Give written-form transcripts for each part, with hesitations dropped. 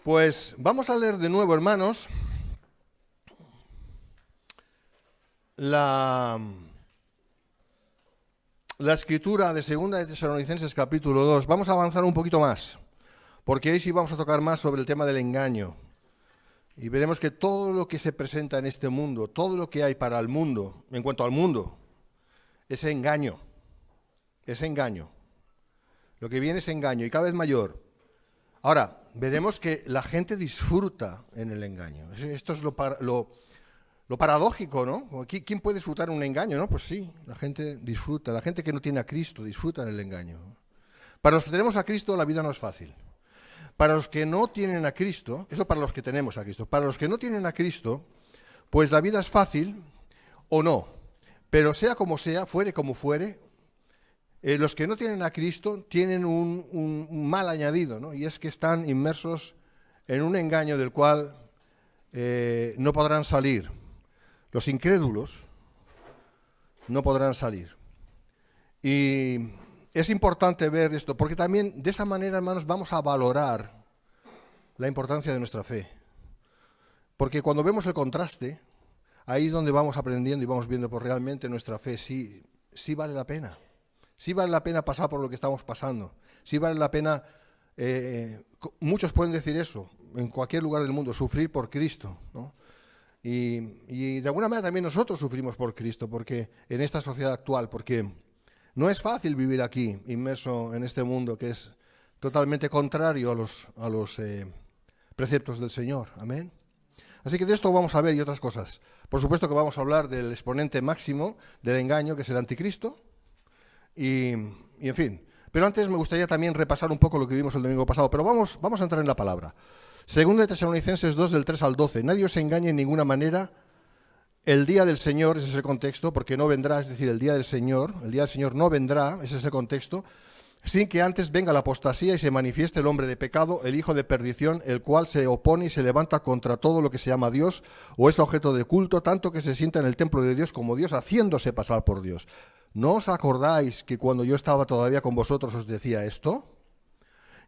Pues vamos a leer de nuevo, hermanos, la escritura de 2 de Tesalonicenses capítulo 2. Vamos a avanzar un poquito más, porque hoy sí vamos a tocar más sobre el tema del engaño. Y veremos que todo lo que se presenta en este mundo, todo lo que hay para el mundo, en cuanto al mundo, es engaño. Es engaño. Lo que viene es engaño y cada vez mayor. Ahora, veremos que la gente disfruta en el engaño. Esto es lo paradójico, ¿no? ¿Quién puede disfrutar un engaño, no? Pues sí, la gente disfruta. La gente que no tiene a Cristo disfruta en el engaño. Para los que tenemos a Cristo, la vida no es fácil. Para los que no tienen a Cristo, eso para los que tenemos a Cristo, para los que no tienen a Cristo, pues la vida es fácil o no. Pero sea como sea, fuere como fuere, los que no tienen a Cristo tienen un mal añadido, ¿no? Y es que están inmersos en un engaño del cual no podrán salir. Los incrédulos no podrán salir. Y es importante ver esto, porque también de esa manera, hermanos, vamos a valorar la importancia de nuestra fe. Porque cuando vemos el contraste, ahí es donde vamos aprendiendo y vamos viendo por realmente nuestra fe sí vale la pena. Sí vale la pena pasar por lo que estamos pasando. Sí vale la pena, muchos pueden decir eso, en cualquier lugar del mundo, sufrir por Cristo, ¿no? Y de alguna manera también nosotros sufrimos por Cristo, porque en esta sociedad actual, porque no es fácil vivir aquí, inmerso en este mundo que es totalmente contrario a los preceptos del Señor. Amén. Así que de esto vamos a ver y otras cosas. Por supuesto que vamos a hablar del exponente máximo del engaño, que es el anticristo. Y en fin, pero antes me gustaría también repasar un poco lo que vimos el domingo pasado, pero vamos a entrar en la palabra. 2 de Tesalonicenses 2, del 3 al 12. Nadie os engañe en ninguna manera. El día del Señor, ese es el contexto, porque no vendrá, es decir, el día del Señor no vendrá, ese es el contexto, sin que antes venga la apostasía y se manifieste el hombre de pecado, el hijo de perdición, el cual se opone y se levanta contra todo lo que se llama Dios o es objeto de culto, tanto que se sienta en el templo de Dios como Dios, haciéndose pasar por Dios. ¿No os acordáis que cuando yo estaba todavía con vosotros os decía esto?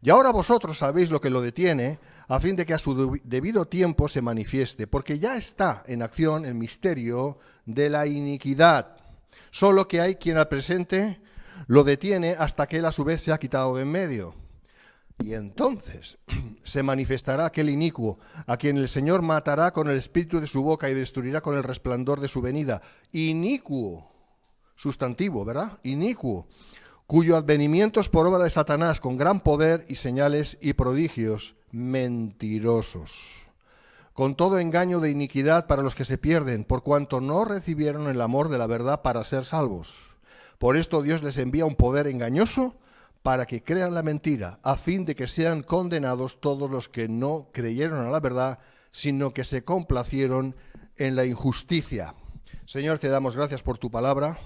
Y ahora vosotros sabéis lo que lo detiene, a fin de que a su debido tiempo se manifieste, porque ya está en acción el misterio de la iniquidad. Solo que hay quien al presente lo detiene hasta que él a su vez se ha quitado de en medio. Y entonces se manifestará aquel inicuo, a quien el Señor matará con el espíritu de su boca y destruirá con el resplandor de su venida. Inicuo. Sustantivo, ¿verdad? Inicuo, cuyo advenimiento es por obra de Satanás, con gran poder y señales y prodigios, mentirosos, con todo engaño de iniquidad para los que se pierden, por cuanto no recibieron el amor de la verdad para ser salvos. Por esto Dios les envía un poder engañoso para que crean la mentira, a fin de que sean condenados todos los que no creyeron a la verdad, sino que se complacieron en la injusticia. Señor, te damos gracias por tu palabra.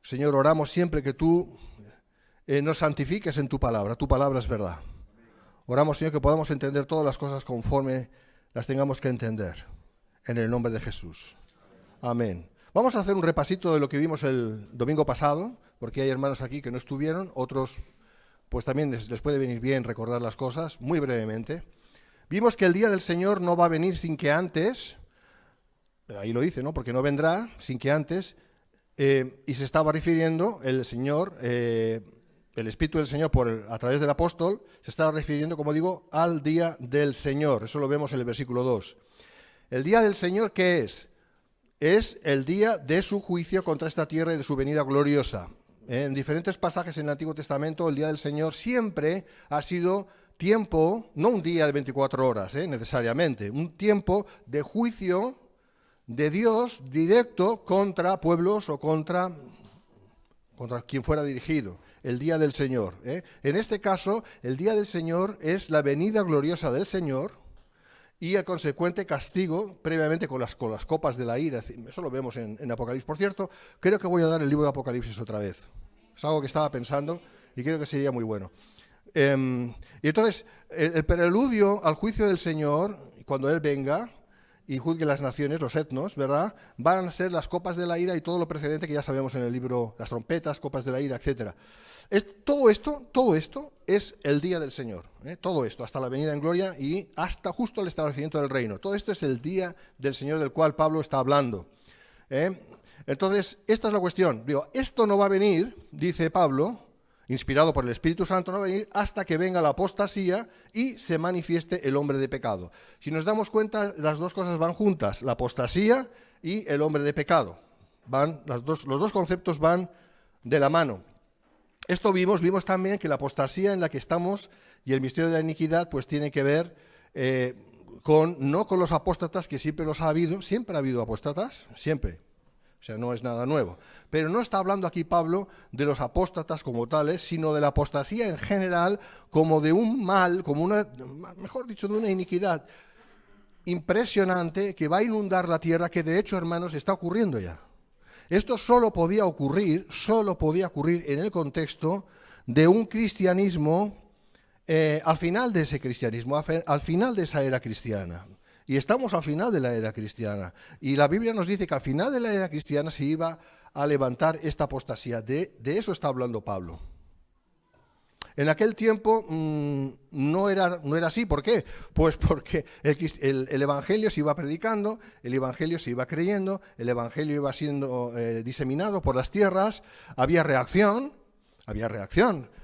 Señor, oramos siempre que tú nos santifiques en tu palabra es verdad. Oramos, Señor, que podamos entender todas las cosas conforme las tengamos que entender, en el nombre de Jesús. Amén. Vamos a hacer un repasito de lo que vimos el domingo pasado, porque hay hermanos aquí que no estuvieron, otros pues también les puede venir bien recordar las cosas, muy brevemente. Vimos que el día del Señor no va a venir sin que antes, ahí lo dice, ¿no? Porque no vendrá sin que antes... y se estaba refiriendo el Señor, el Espíritu del Señor a través del apóstol, se estaba refiriendo, como digo, al día del Señor. Eso lo vemos en el versículo 2. ¿El día del Señor qué es? Es el día de su juicio contra esta tierra y de su venida gloriosa. En diferentes pasajes en el Antiguo Testamento, el día del Señor siempre ha sido tiempo, no un día de 24 horas necesariamente, un tiempo de juicio de Dios directo contra pueblos o contra quien fuera dirigido, el día del Señor. En este caso, el día del Señor es la venida gloriosa del Señor y el consecuente castigo previamente con las copas de la ira. Eso lo vemos en Apocalipsis. Por cierto, creo que voy a dar el libro de Apocalipsis otra vez. Es algo que estaba pensando y creo que sería muy bueno. Y entonces, el preludio al juicio del Señor, cuando Él venga, y juzgue las naciones, los etnos, ¿verdad? Van a ser las copas de la ira y todo lo precedente que ya sabemos en el libro, las trompetas, copas de la ira, etc. Todo esto es el día del Señor, todo esto, hasta la venida en gloria y hasta justo el establecimiento del reino. Todo esto es el día del Señor del cual Pablo está hablando. Entonces, esta es la cuestión. Digo, esto no va a venir, dice Pablo, inspirado por el Espíritu Santo, no va a venir hasta que venga la apostasía y se manifieste el hombre de pecado. Si nos damos cuenta, las dos cosas van juntas, la apostasía y el hombre de pecado. Los dos conceptos van de la mano. Esto vimos también que la apostasía en la que estamos y el misterio de la iniquidad pues tiene que ver no con los apóstatas, que siempre los ha habido, siempre ha habido apóstatas, siempre. O sea, no es nada nuevo. Pero no está hablando aquí Pablo de los apóstatas como tales, sino de la apostasía en general como de un mal, mejor dicho, de una iniquidad impresionante que va a inundar la tierra, que de hecho, hermanos, está ocurriendo ya. Esto solo podía ocurrir en el contexto de un cristianismo, al final de ese cristianismo, al final de esa era cristiana. Y estamos al final de la era cristiana. Y la Biblia nos dice que al final de la era cristiana se iba a levantar esta apostasía. De eso está hablando Pablo. En aquel tiempo no era así. ¿Por qué? Pues porque el Evangelio se iba predicando, el Evangelio se iba creyendo, el Evangelio iba siendo diseminado por las tierras, había reacción.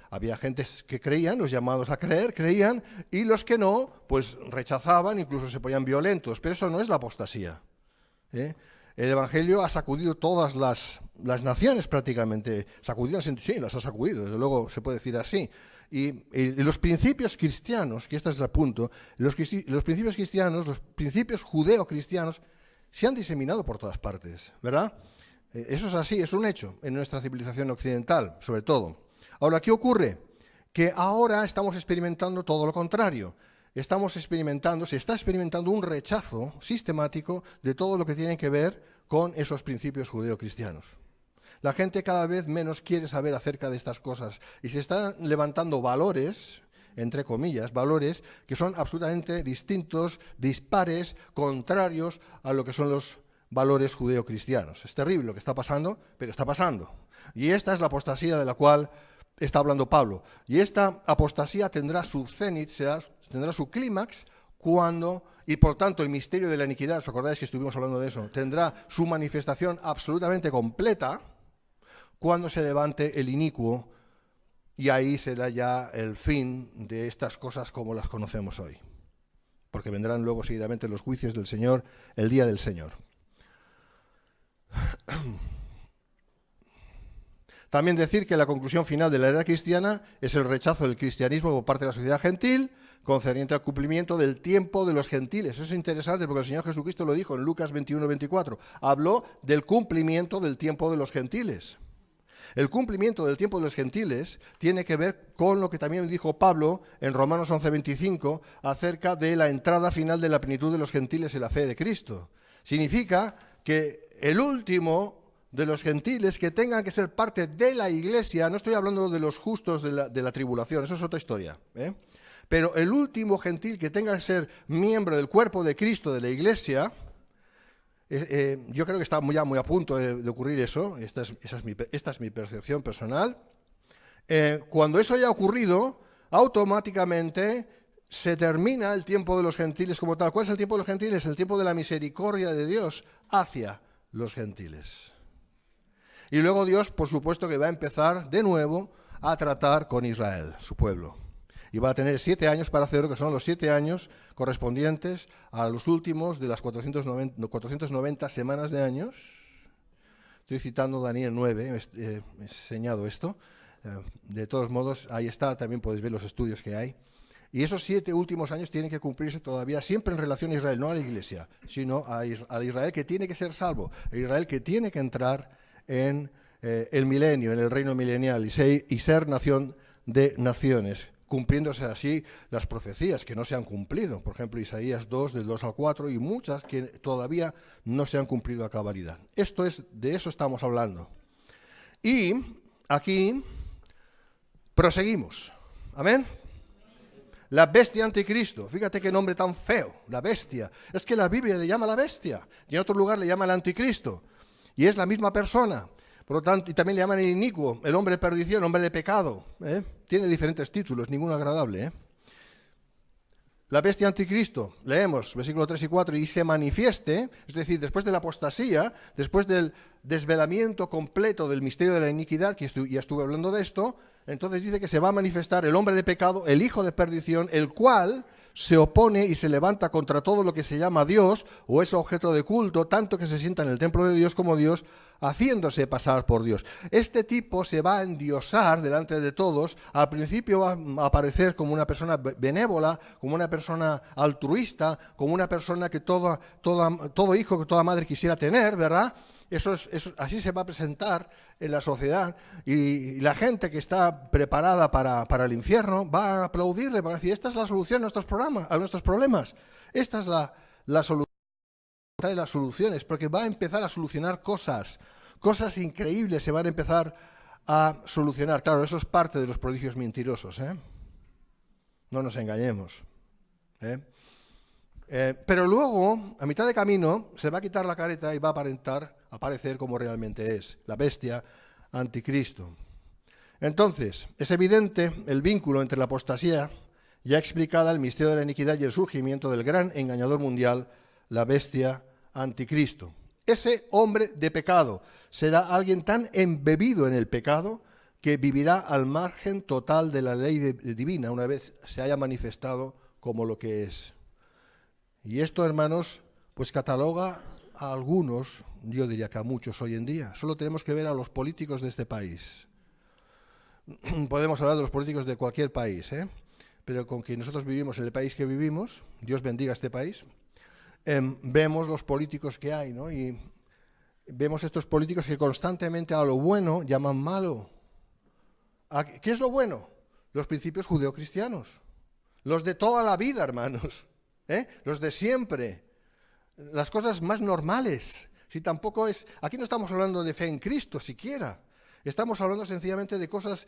Había gente que creían, los llamados a creer, creían, y los que no, pues rechazaban, incluso se ponían violentos. Pero eso no es la apostasía. El Evangelio ha sacudido todas las naciones prácticamente. Sí, las ha sacudido, desde luego se puede decir así. Y los principios cristianos, que este es el punto, los principios cristianos, los principios judeo-cristianos, se han diseminado por todas partes, ¿verdad? Eso es así, es un hecho en nuestra civilización occidental, sobre todo. Ahora, ¿qué ocurre? Que ahora estamos experimentando todo lo contrario. Se está experimentando un rechazo sistemático de todo lo que tiene que ver con esos principios judeo-cristianos. La gente cada vez menos quiere saber acerca de estas cosas y se están levantando valores, entre comillas, valores que son absolutamente distintos, dispares, contrarios a lo que son los valores judeo-cristianos. Es terrible lo que está pasando, pero está pasando. Y esta es la apostasía de la cual está hablando Pablo. Y esta apostasía tendrá su cenit, tendrá su clímax y por tanto el misterio de la iniquidad, ¿os acordáis que estuvimos hablando de eso? Tendrá su manifestación absolutamente completa cuando se levante el inicuo, y ahí será ya el fin de estas cosas como las conocemos hoy. Porque vendrán luego seguidamente los juicios del Señor, el día del Señor. También decir que la conclusión final de la era cristiana es el rechazo del cristianismo por parte de la sociedad gentil, concerniente al cumplimiento del tiempo de los gentiles. Eso es interesante porque el Señor Jesucristo lo dijo en Lucas 21-24. Habló del cumplimiento del tiempo de los gentiles. El cumplimiento del tiempo de los gentiles tiene que ver con lo que también dijo Pablo en Romanos 11:25 acerca de la entrada final de la plenitud de los gentiles en la fe de Cristo. Significa que el último de los gentiles que tengan que ser parte de la iglesia, no estoy hablando de los justos de la tribulación, eso es otra historia, pero el último gentil que tenga que ser miembro del cuerpo de Cristo de la iglesia, yo creo que está ya muy a punto de ocurrir eso, esta es mi percepción personal. Cuando eso haya ocurrido, automáticamente se termina el tiempo de los gentiles como tal. ¿Cuál es el tiempo de los gentiles? El tiempo de la misericordia de Dios hacia los gentiles. Y luego Dios, por supuesto, que va a empezar de nuevo a tratar con Israel, su pueblo. Y va a tener 7 años para hacerlo, que son los 7 años correspondientes a los últimos de las 490 semanas de años. Estoy citando Daniel 9, he enseñado esto. De todos modos, ahí está, también podéis ver los estudios que hay. Y esos 7 últimos años tienen que cumplirse todavía, siempre en relación a Israel, no a la iglesia, sino a Israel que tiene que ser salvo, a Israel que tiene que entrar en el milenio, en el reino milenial y ser nación de naciones, cumpliéndose así las profecías que no se han cumplido. Por ejemplo, Isaías 2, del 2 al 4, y muchas que todavía no se han cumplido a cabalidad. De eso estamos hablando. Y aquí proseguimos. ¿Amén? La bestia anticristo. Fíjate qué nombre tan feo, la bestia. Es que la Biblia le llama la bestia y en otro lugar le llama el anticristo. Y es la misma persona. Por lo tanto, y también le llaman el inicuo, el hombre de perdición, el hombre de pecado. Tiene diferentes títulos, ninguno agradable. La bestia anticristo, leemos, versículos 3 y 4, y se manifieste, es decir, después de la apostasía, después del desvelamiento completo del misterio de la iniquidad, que ya estuve hablando de esto, entonces dice que se va a manifestar el hombre de pecado, el hijo de perdición, el cual se opone y se levanta contra todo lo que se llama Dios o es objeto de culto, tanto que se sienta en el templo de Dios como Dios, haciéndose pasar por Dios. Este tipo se va a endiosar delante de todos. Al principio va a aparecer como una persona benévola, como una persona altruista, como una persona que todo hijo, que toda madre quisiera tener, ¿verdad? Así se va a presentar en la sociedad y la gente que está preparada para el infierno va a aplaudirle, va a decir, esta es la solución a nuestros problemas, esta es la solución, trae las soluciones, porque va a empezar a solucionar cosas increíbles se van a empezar a solucionar. Claro, eso es parte de los prodigios mentirosos, no nos engañemos. Pero luego, a mitad de camino, se va a quitar la careta y va a aparecer como realmente es, la bestia anticristo. Entonces, es evidente el vínculo entre la apostasía ya explicada, el misterio de la iniquidad y el surgimiento del gran engañador mundial, la bestia anticristo. Ese hombre de pecado será alguien tan embebido en el pecado que vivirá al margen total de la ley divina una vez se haya manifestado como lo que es. Y esto, hermanos, pues cataloga a algunos, yo diría que a muchos hoy en día. Solo tenemos que ver a los políticos de este país. Podemos hablar de los políticos de cualquier país, pero con que nosotros vivimos en el país que vivimos, Dios bendiga este país, vemos los políticos que hay, ¿no? Y vemos estos políticos que constantemente a lo bueno llaman malo. ¿Qué es lo bueno? Los principios judeocristianos, los de toda la vida, hermanos. Los de siempre, las cosas más normales. Si tampoco es, aquí no estamos hablando de fe en Cristo siquiera, estamos hablando sencillamente de cosas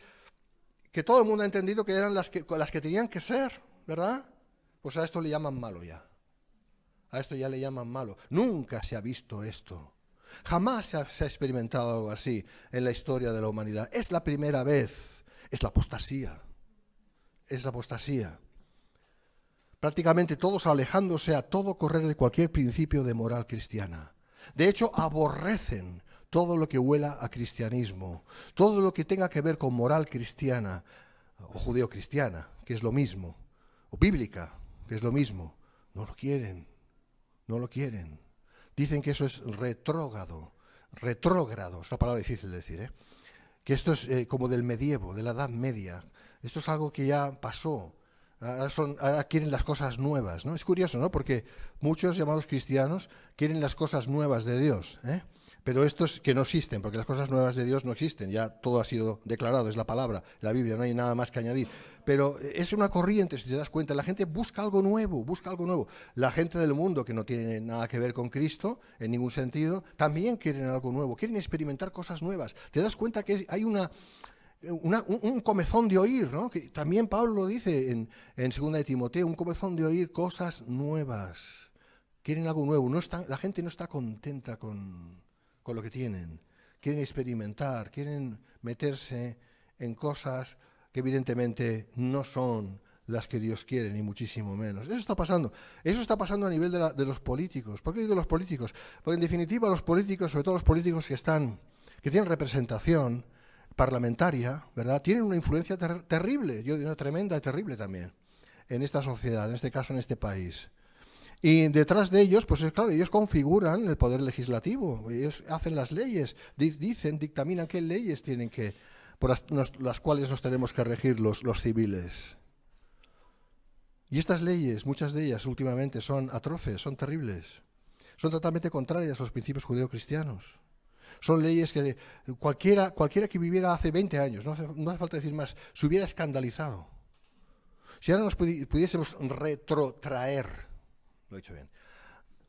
que todo el mundo ha entendido que eran las que tenían que ser, ¿verdad? Pues a esto le llaman malo ya. A esto ya le llaman malo. Nunca se ha visto esto. Jamás se ha experimentado algo así en la historia de la humanidad. Es la primera vez. Es la apostasía. Es la apostasía. Prácticamente todos alejándose a todo correr de cualquier principio de moral cristiana. De hecho, aborrecen todo lo que huela a cristianismo, todo lo que tenga que ver con moral cristiana o judeocristiana, que es lo mismo, o bíblica, que es lo mismo. No lo quieren, no lo quieren. Dicen que eso es retrógrado, es una palabra difícil de decir, que esto es como del medievo, de la Edad Media. Esto es algo que ya pasó. Ahora quieren las cosas nuevas, ¿no? Es curioso, ¿no? Porque muchos llamados cristianos quieren las cosas nuevas de Dios, pero estos que no existen, porque las cosas nuevas de Dios no existen, ya todo ha sido declarado, es la palabra, la Biblia, no hay nada más que añadir. Pero es una corriente, si te das cuenta, la gente busca algo nuevo, busca algo nuevo. La gente del mundo que no tiene nada que ver con Cristo, en ningún sentido, también quieren algo nuevo, quieren experimentar cosas nuevas. Te das cuenta que hay un comezón de oír, ¿no? Que también Pablo lo dice en 2 de Timoteo, un comezón de oír cosas nuevas. Quieren algo nuevo. La gente no está contenta con lo que tienen. Quieren experimentar, quieren meterse en cosas que evidentemente no son las que Dios quiere, ni muchísimo menos. Eso está pasando. Eso está pasando a nivel de los políticos. ¿Por qué digo los políticos? Porque en definitiva los políticos, sobre todo los políticos que tienen representación parlamentaria, ¿verdad? Tienen una influencia terrible, yo diría tremenda y terrible también, en esta sociedad, en este caso en este país. Y detrás de ellos, pues claro, ellos configuran el poder legislativo, ellos hacen las leyes, dictaminan qué leyes tienen por las cuales nos tenemos que regir los civiles. Y estas leyes, muchas de ellas últimamente son atroces, son terribles, son totalmente contrarias a los principios judeocristianos. Son leyes que cualquiera que viviera hace 20 años, no hace falta decir más, se hubiera escandalizado. Si ahora nos pudiésemos retrotraer, lo he dicho bien,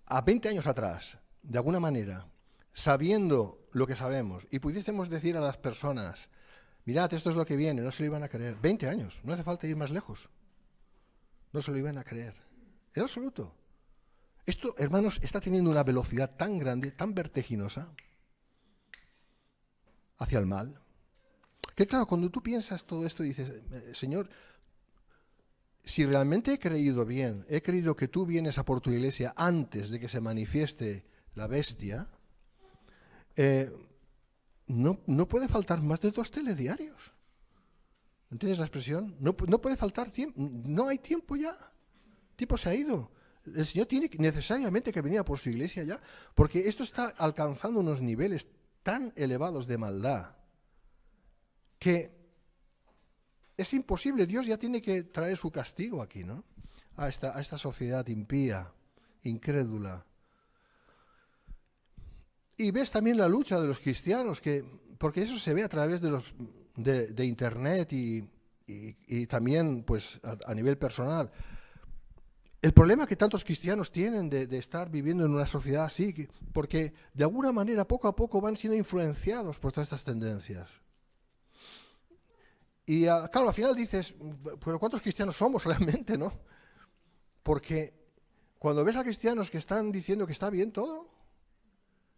a 20 años atrás, de alguna manera, sabiendo lo que sabemos, y pudiésemos decir a las personas, mirad, esto es lo que viene, no se lo iban a creer. 20 años, no hace falta ir más lejos. No se lo iban a creer. En absoluto. Esto, hermanos, está teniendo una velocidad tan grande, tan vertiginosa, hacia el mal, que claro, cuando tú piensas todo esto y dices, Señor, si realmente he creído bien, he creído que tú vienes a por tu iglesia antes de que se manifieste la bestia, no puede faltar más de 2 telediarios. ¿Entiendes la expresión? No puede faltar tiempo, no hay tiempo ya. El tiempo se ha ido. El Señor tiene necesariamente que venir a por su iglesia ya, porque esto está alcanzando unos niveles tan elevados de maldad que es imposible. Dios ya tiene que traer su castigo aquí, ¿no? A esta sociedad impía, incrédula. Y ves también la lucha de los cristianos, porque eso se ve a través de Internet y también pues a nivel personal. El problema que tantos cristianos tienen de estar viviendo en una sociedad así, porque de alguna manera poco a poco van siendo influenciados por todas estas tendencias. Y claro, al final dices, pero ¿cuántos cristianos somos realmente, no? Porque cuando ves a cristianos que están diciendo que está bien todo,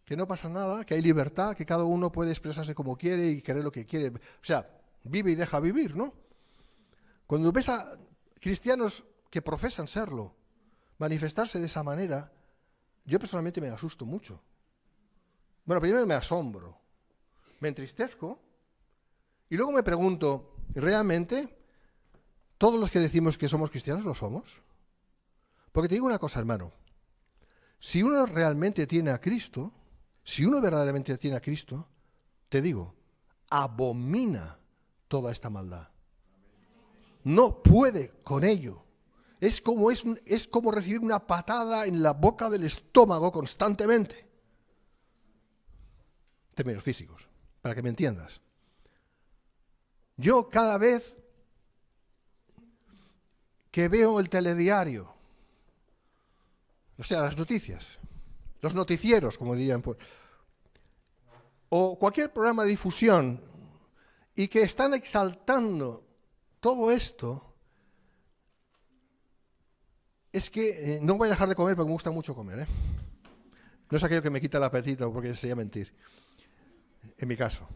que no pasa nada, que hay libertad, que cada uno puede expresarse como quiere y querer lo que quiere, o sea, vive y deja vivir, ¿no? Cuando ves a cristianos que profesan serlo, manifestarse de esa manera, yo personalmente me asusto mucho. Bueno, primero me asombro, me entristezco y luego me pregunto, ¿realmente todos los que decimos que somos cristianos lo somos? Porque te digo una cosa, hermano, si uno realmente tiene a Cristo, si uno verdaderamente tiene a Cristo, te digo, abomina toda esta maldad. No puede con ello. Es como recibir una patada en la boca del estómago constantemente. En términos físicos, para que me entiendas. Yo cada vez que veo el telediario, o sea, las noticias, los noticieros, como dirían, o cualquier programa de difusión, y que están exaltando todo esto, es que no voy a dejar de comer porque me gusta mucho comer, ¿eh? No es aquello que me quita el apetito porque sería mentir, en mi caso.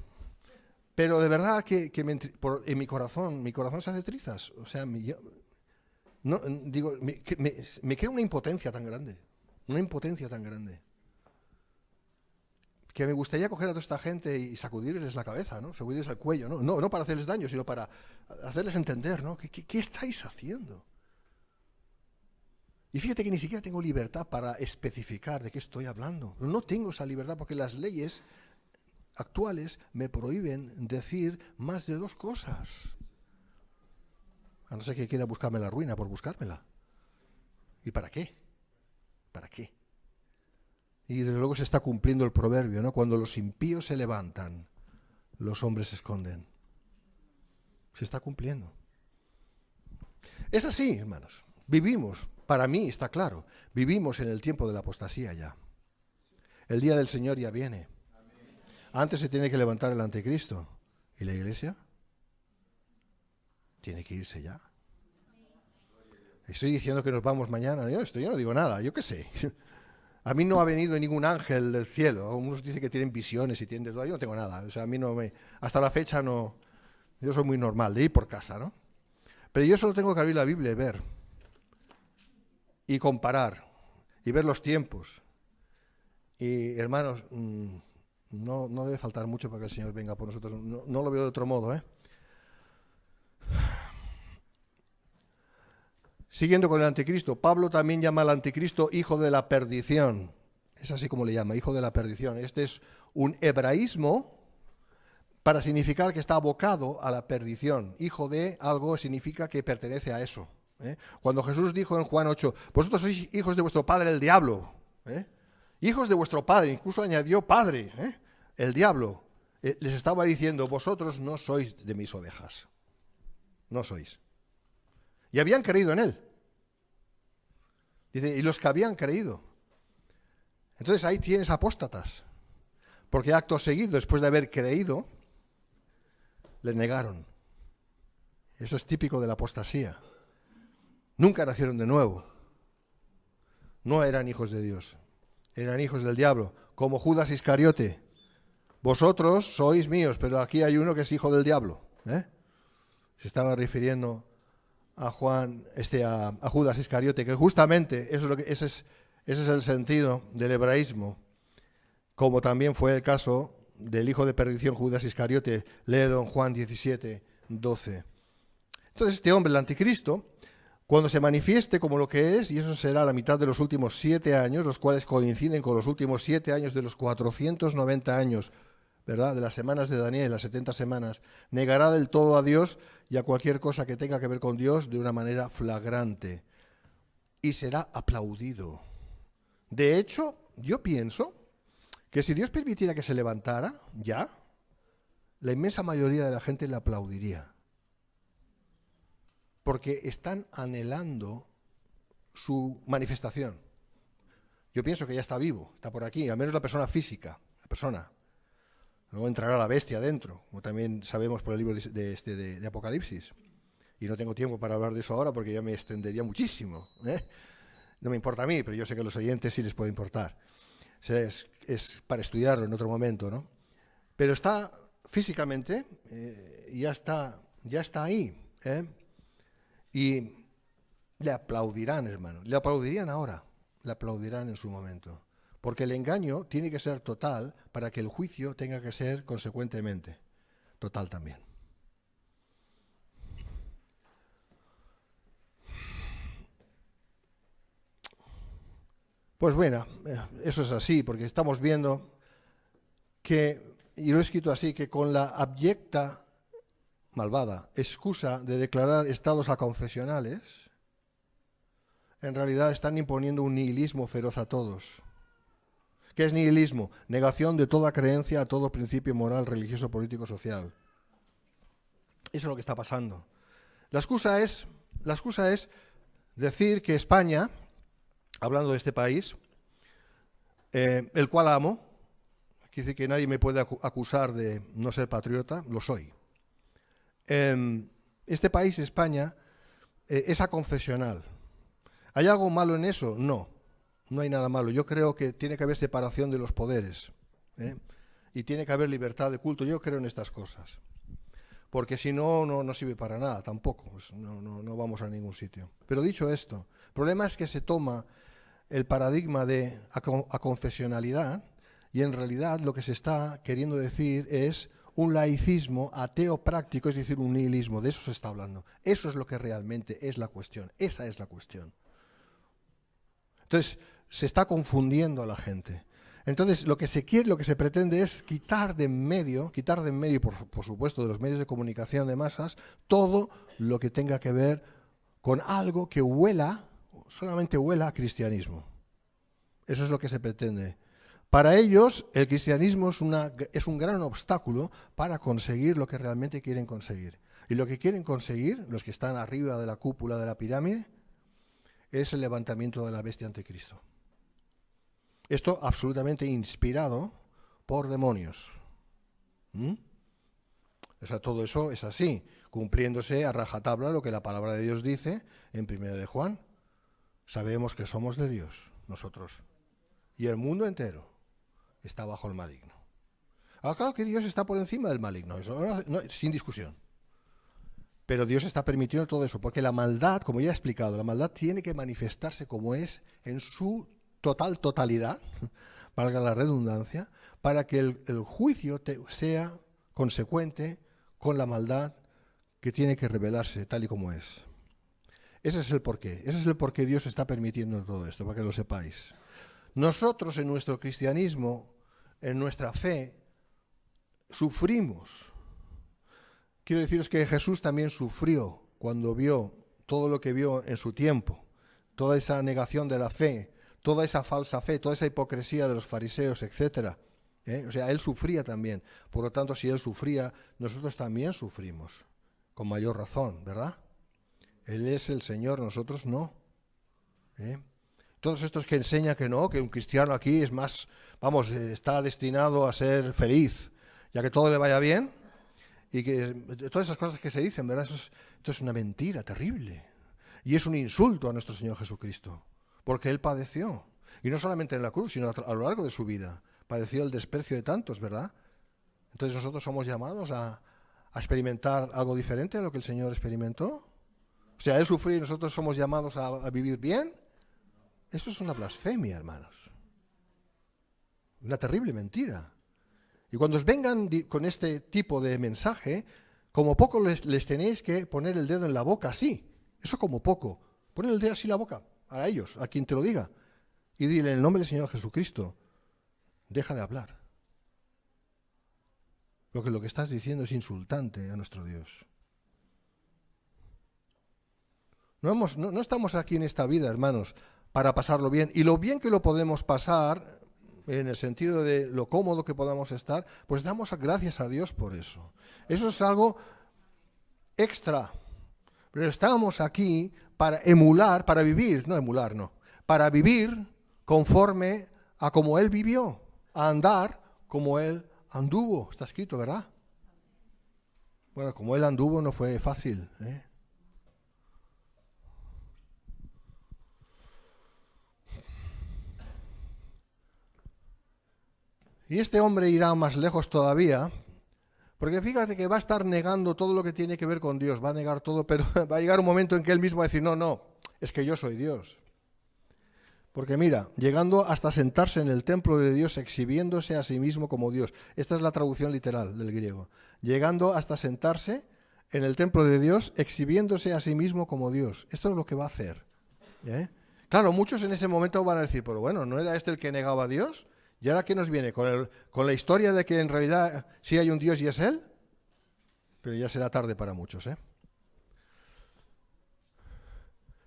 Pero de verdad que en mi corazón se hace trizas. O sea, me crea una impotencia tan grande, que me gustaría coger a toda esta gente y sacudirles la cabeza, ¿no? Sacudirles el cuello, ¿no? No para hacerles daño, sino para hacerles entender, ¿no? ¿Qué estáis haciendo? Y fíjate que ni siquiera tengo libertad para especificar de qué estoy hablando. No tengo esa libertad porque las leyes actuales me prohíben decir más de 2 cosas. A no ser que quiera buscarme la ruina por buscármela. ¿Y para qué? ¿Para qué? Y desde luego se está cumpliendo el proverbio, ¿no? Cuando los impíos se levantan, los hombres se esconden. Se está cumpliendo. Es así, hermanos. Vivimos, para mí está claro, vivimos en el tiempo de la apostasía ya. El día del Señor ya viene. Antes se tiene que levantar el anticristo. ¿Y la iglesia? Tiene que irse ya. Estoy diciendo que nos vamos mañana. Yo no digo nada, yo qué sé. A mí no ha venido ningún ángel del cielo. Algunos dicen que tienen visiones y tienen de todo. Yo no tengo nada. O sea, a mí hasta la fecha no. Yo soy muy normal de ir por casa, ¿no? Pero yo solo tengo que abrir la Biblia y ver. Y comparar. Y ver los tiempos. Y, hermanos, no debe faltar mucho para que el Señor venga por nosotros. No lo veo de otro modo, ¿eh? Siguiendo con el anticristo, Pablo también llama al anticristo hijo de la perdición. Es así como le llama, hijo de la perdición. Este es un hebraísmo para significar que está abocado a la perdición. Hijo de algo significa que pertenece a eso. Cuando Jesús dijo en Juan 8, vosotros sois hijos de vuestro padre el diablo. Hijos de vuestro padre, incluso añadió padre, el diablo. Les estaba diciendo, vosotros no sois de mis ovejas. No sois. Y habían creído en él. Dice, y los que habían creído. Entonces ahí tienes apóstatas. Porque acto seguido, después de haber creído, le negaron. Eso es típico de la apostasía. Nunca nacieron de nuevo. No eran hijos de Dios. Eran hijos del diablo, como Judas Iscariote. Vosotros sois míos, pero aquí hay uno que es hijo del diablo. Se estaba refiriendo a Judas Iscariote, que justamente ese es el sentido del hebraísmo, como también fue el caso del hijo de perdición Judas Iscariote. Léelo en Juan 17, 12. Entonces este hombre, el anticristo, cuando se manifieste como lo que es, y eso será la mitad de los últimos 7 años, los cuales coinciden con los últimos 7 años de los 490 años, ¿verdad?, de las semanas de Daniel, las 70 semanas, negará del todo a Dios y a cualquier cosa que tenga que ver con Dios de una manera flagrante. Y será aplaudido. De hecho, yo pienso que si Dios permitiera que se levantara, ya, la inmensa mayoría de la gente le aplaudiría. Porque están anhelando su manifestación. Yo pienso que ya está vivo, está por aquí, al menos la persona física, la persona. Luego entrará la bestia dentro, como también sabemos por el libro de Apocalipsis. Y no tengo tiempo para hablar de eso ahora porque ya me extendería muchísimo. No me importa a mí, pero yo sé que a los oyentes sí les puede importar. Es para estudiarlo en otro momento, ¿no? Pero está físicamente, ya está ahí, Y le aplaudirán, hermano. Le aplaudirían ahora. Le aplaudirán en su momento. Porque el engaño tiene que ser total para que el juicio tenga que ser consecuentemente total también. Pues bueno, eso es así, porque estamos viendo que, y lo he escrito así, que con la abyecta, malvada, excusa de declarar estados aconfesionales, en realidad están imponiendo un nihilismo feroz a todos. ¿Qué es nihilismo? Negación de toda creencia a todo principio moral, religioso, político, social. Eso es lo que está pasando. La excusa es decir que España, hablando de este país, el cual amo, quiere decir que nadie me puede acusar de no ser patriota, lo soy. Este país, España, es aconfesional. ¿Hay algo malo en eso? No, no hay nada malo. Yo creo que tiene que haber separación de los poderes, y tiene que haber libertad de culto. Yo creo en estas cosas. Porque si no, no sirve para nada tampoco. Pues no vamos a ningún sitio. Pero dicho esto, el problema es que se toma el paradigma de aconfesionalidad y en realidad lo que se está queriendo decir es un laicismo ateo práctico, es decir, un nihilismo. De eso se está hablando. Eso es lo que realmente es la cuestión. Esa es la cuestión. Entonces, se está confundiendo a la gente. Entonces, lo que se quiere, lo que se pretende es quitar de en medio, por supuesto, de los medios de comunicación de masas, todo lo que tenga que ver con algo que solamente huela a cristianismo. Eso es lo que se pretende. Para ellos, el cristianismo es un gran obstáculo para conseguir lo que realmente quieren conseguir. Y lo que quieren conseguir, los que están arriba de la cúpula de la pirámide, es el levantamiento de la bestia anticristo. Esto absolutamente inspirado por demonios. O sea, todo eso es así, cumpliéndose a rajatabla lo que la palabra de Dios dice en 1 de Juan. Sabemos que somos de Dios, nosotros. Y el mundo entero está bajo el maligno. Claro que Dios está por encima del maligno, eso sin discusión. Pero Dios está permitiendo todo eso, porque la maldad, como ya he explicado, la maldad tiene que manifestarse como es en su totalidad, valga la redundancia, para que el juicio sea consecuente con la maldad que tiene que revelarse tal y como es. Ese es el porqué. Ese es el porqué Dios está permitiendo todo esto, para que lo sepáis. Nosotros en nuestro cristianismo, en nuestra fe, sufrimos. Quiero deciros que Jesús también sufrió cuando vio todo lo que vio en su tiempo, toda esa negación de la fe, toda esa falsa fe, toda esa hipocresía de los fariseos, etc. O sea, Él sufría también. Por lo tanto, si Él sufría, nosotros también sufrimos, con mayor razón, ¿verdad? Él es el Señor, nosotros no. Todos estos que enseñan que no, que un cristiano aquí es más, está destinado a ser feliz, ya que todo le vaya bien, y que todas esas cosas que se dicen, ¿verdad? Esto es una mentira terrible. Y es un insulto a nuestro Señor Jesucristo, porque Él padeció. Y no solamente en la cruz, sino a lo largo de su vida. Padeció el desprecio de tantos, ¿verdad? Entonces nosotros somos llamados a experimentar algo diferente a lo que el Señor experimentó. O sea, Él sufrió y nosotros somos llamados a vivir bien. Eso es una blasfemia, hermanos. Una terrible mentira. Y cuando os vengan con este tipo de mensaje, como poco les tenéis que poner el dedo en la boca así. Eso como poco. Poner el dedo así en la boca a ellos, a quien te lo diga. Y dile, en el nombre del Señor Jesucristo, deja de hablar. Lo que estás diciendo es insultante a nuestro Dios. No estamos aquí en esta vida, hermanos, para pasarlo bien. Y lo bien que lo podemos pasar, en el sentido de lo cómodo que podamos estar, pues damos gracias a Dios por eso. Eso es algo extra. Pero estamos aquí para emular, para vivir, no emular, no, para vivir conforme a como Él vivió, a andar como Él anduvo. Está escrito, ¿verdad? Bueno, como Él anduvo no fue fácil, ¿eh? Y este hombre irá más lejos todavía, porque fíjate que va a estar negando todo lo que tiene que ver con Dios, va a negar todo, pero va a llegar un momento en que él mismo va a decir, no, es que yo soy Dios. Porque mira, llegando hasta sentarse en el templo de Dios, exhibiéndose a sí mismo como Dios. Esta es la traducción literal del griego. Llegando hasta sentarse en el templo de Dios, exhibiéndose a sí mismo como Dios. Esto es lo que va a hacer, ¿eh? Claro, muchos en ese momento van a decir, pero bueno, ¿no era este el que negaba a Dios? ¿Y ahora qué nos viene? ¿Con la historia de que en realidad sí hay un Dios y es Él? Pero ya será tarde para muchos, ¿eh?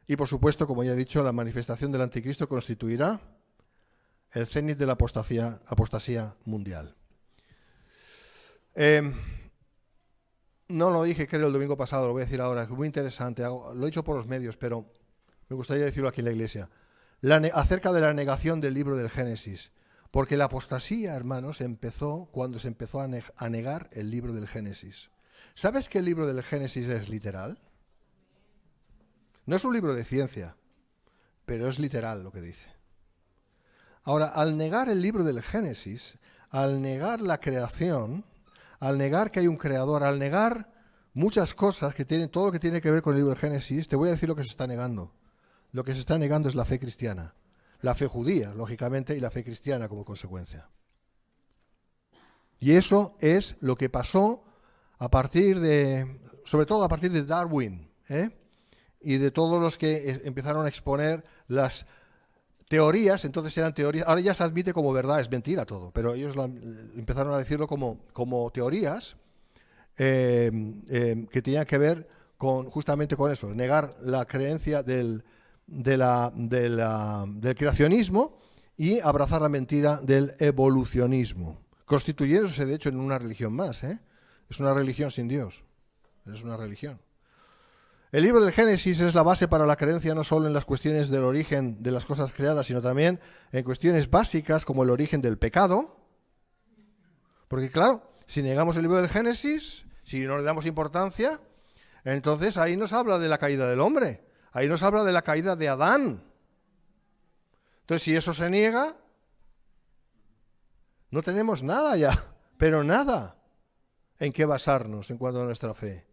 Y por supuesto, como ya he dicho, la manifestación del anticristo constituirá el cenit de la apostasía mundial. No lo dije, creo, el domingo pasado, lo voy a decir ahora, es muy interesante, lo he dicho por los medios, pero me gustaría decirlo aquí en la iglesia. Acerca de la negación del libro del Génesis. Porque la apostasía, hermanos, empezó cuando se empezó a negar el libro del Génesis. ¿Sabes que el libro del Génesis es literal? No es un libro de ciencia, pero es literal lo que dice. Ahora, al negar el libro del Génesis, al negar la creación, al negar que hay un creador, al negar muchas cosas que tienen, todo lo que tiene que ver con el libro del Génesis, te voy a decir lo que se está negando. Lo que se está negando es la fe cristiana. La fe judía, lógicamente, y la fe cristiana como consecuencia. Y eso es lo que pasó sobre todo a partir de Darwin, y de todos los que empezaron a exponer las teorías. Entonces eran teorías, ahora ya se admite como verdad, es mentira todo, pero ellos empezaron a decirlo como teorías que tenían que ver justamente con eso, negar la creencia del creacionismo y abrazar la mentira del evolucionismo, constituyéndose de hecho en una religión más, ¿eh? Es una religión sin Dios, es una religión. El libro del Génesis es la base para la creencia no solo en las cuestiones del origen de las cosas creadas, sino también en cuestiones básicas como el origen del pecado, porque claro, si negamos el libro del Génesis, si no le damos importancia, entonces ahí nos habla de la caída del hombre. Ahí nos habla de la caída de Adán. Entonces, si eso se niega, no tenemos nada ya, pero nada en qué basarnos en cuanto a nuestra fe.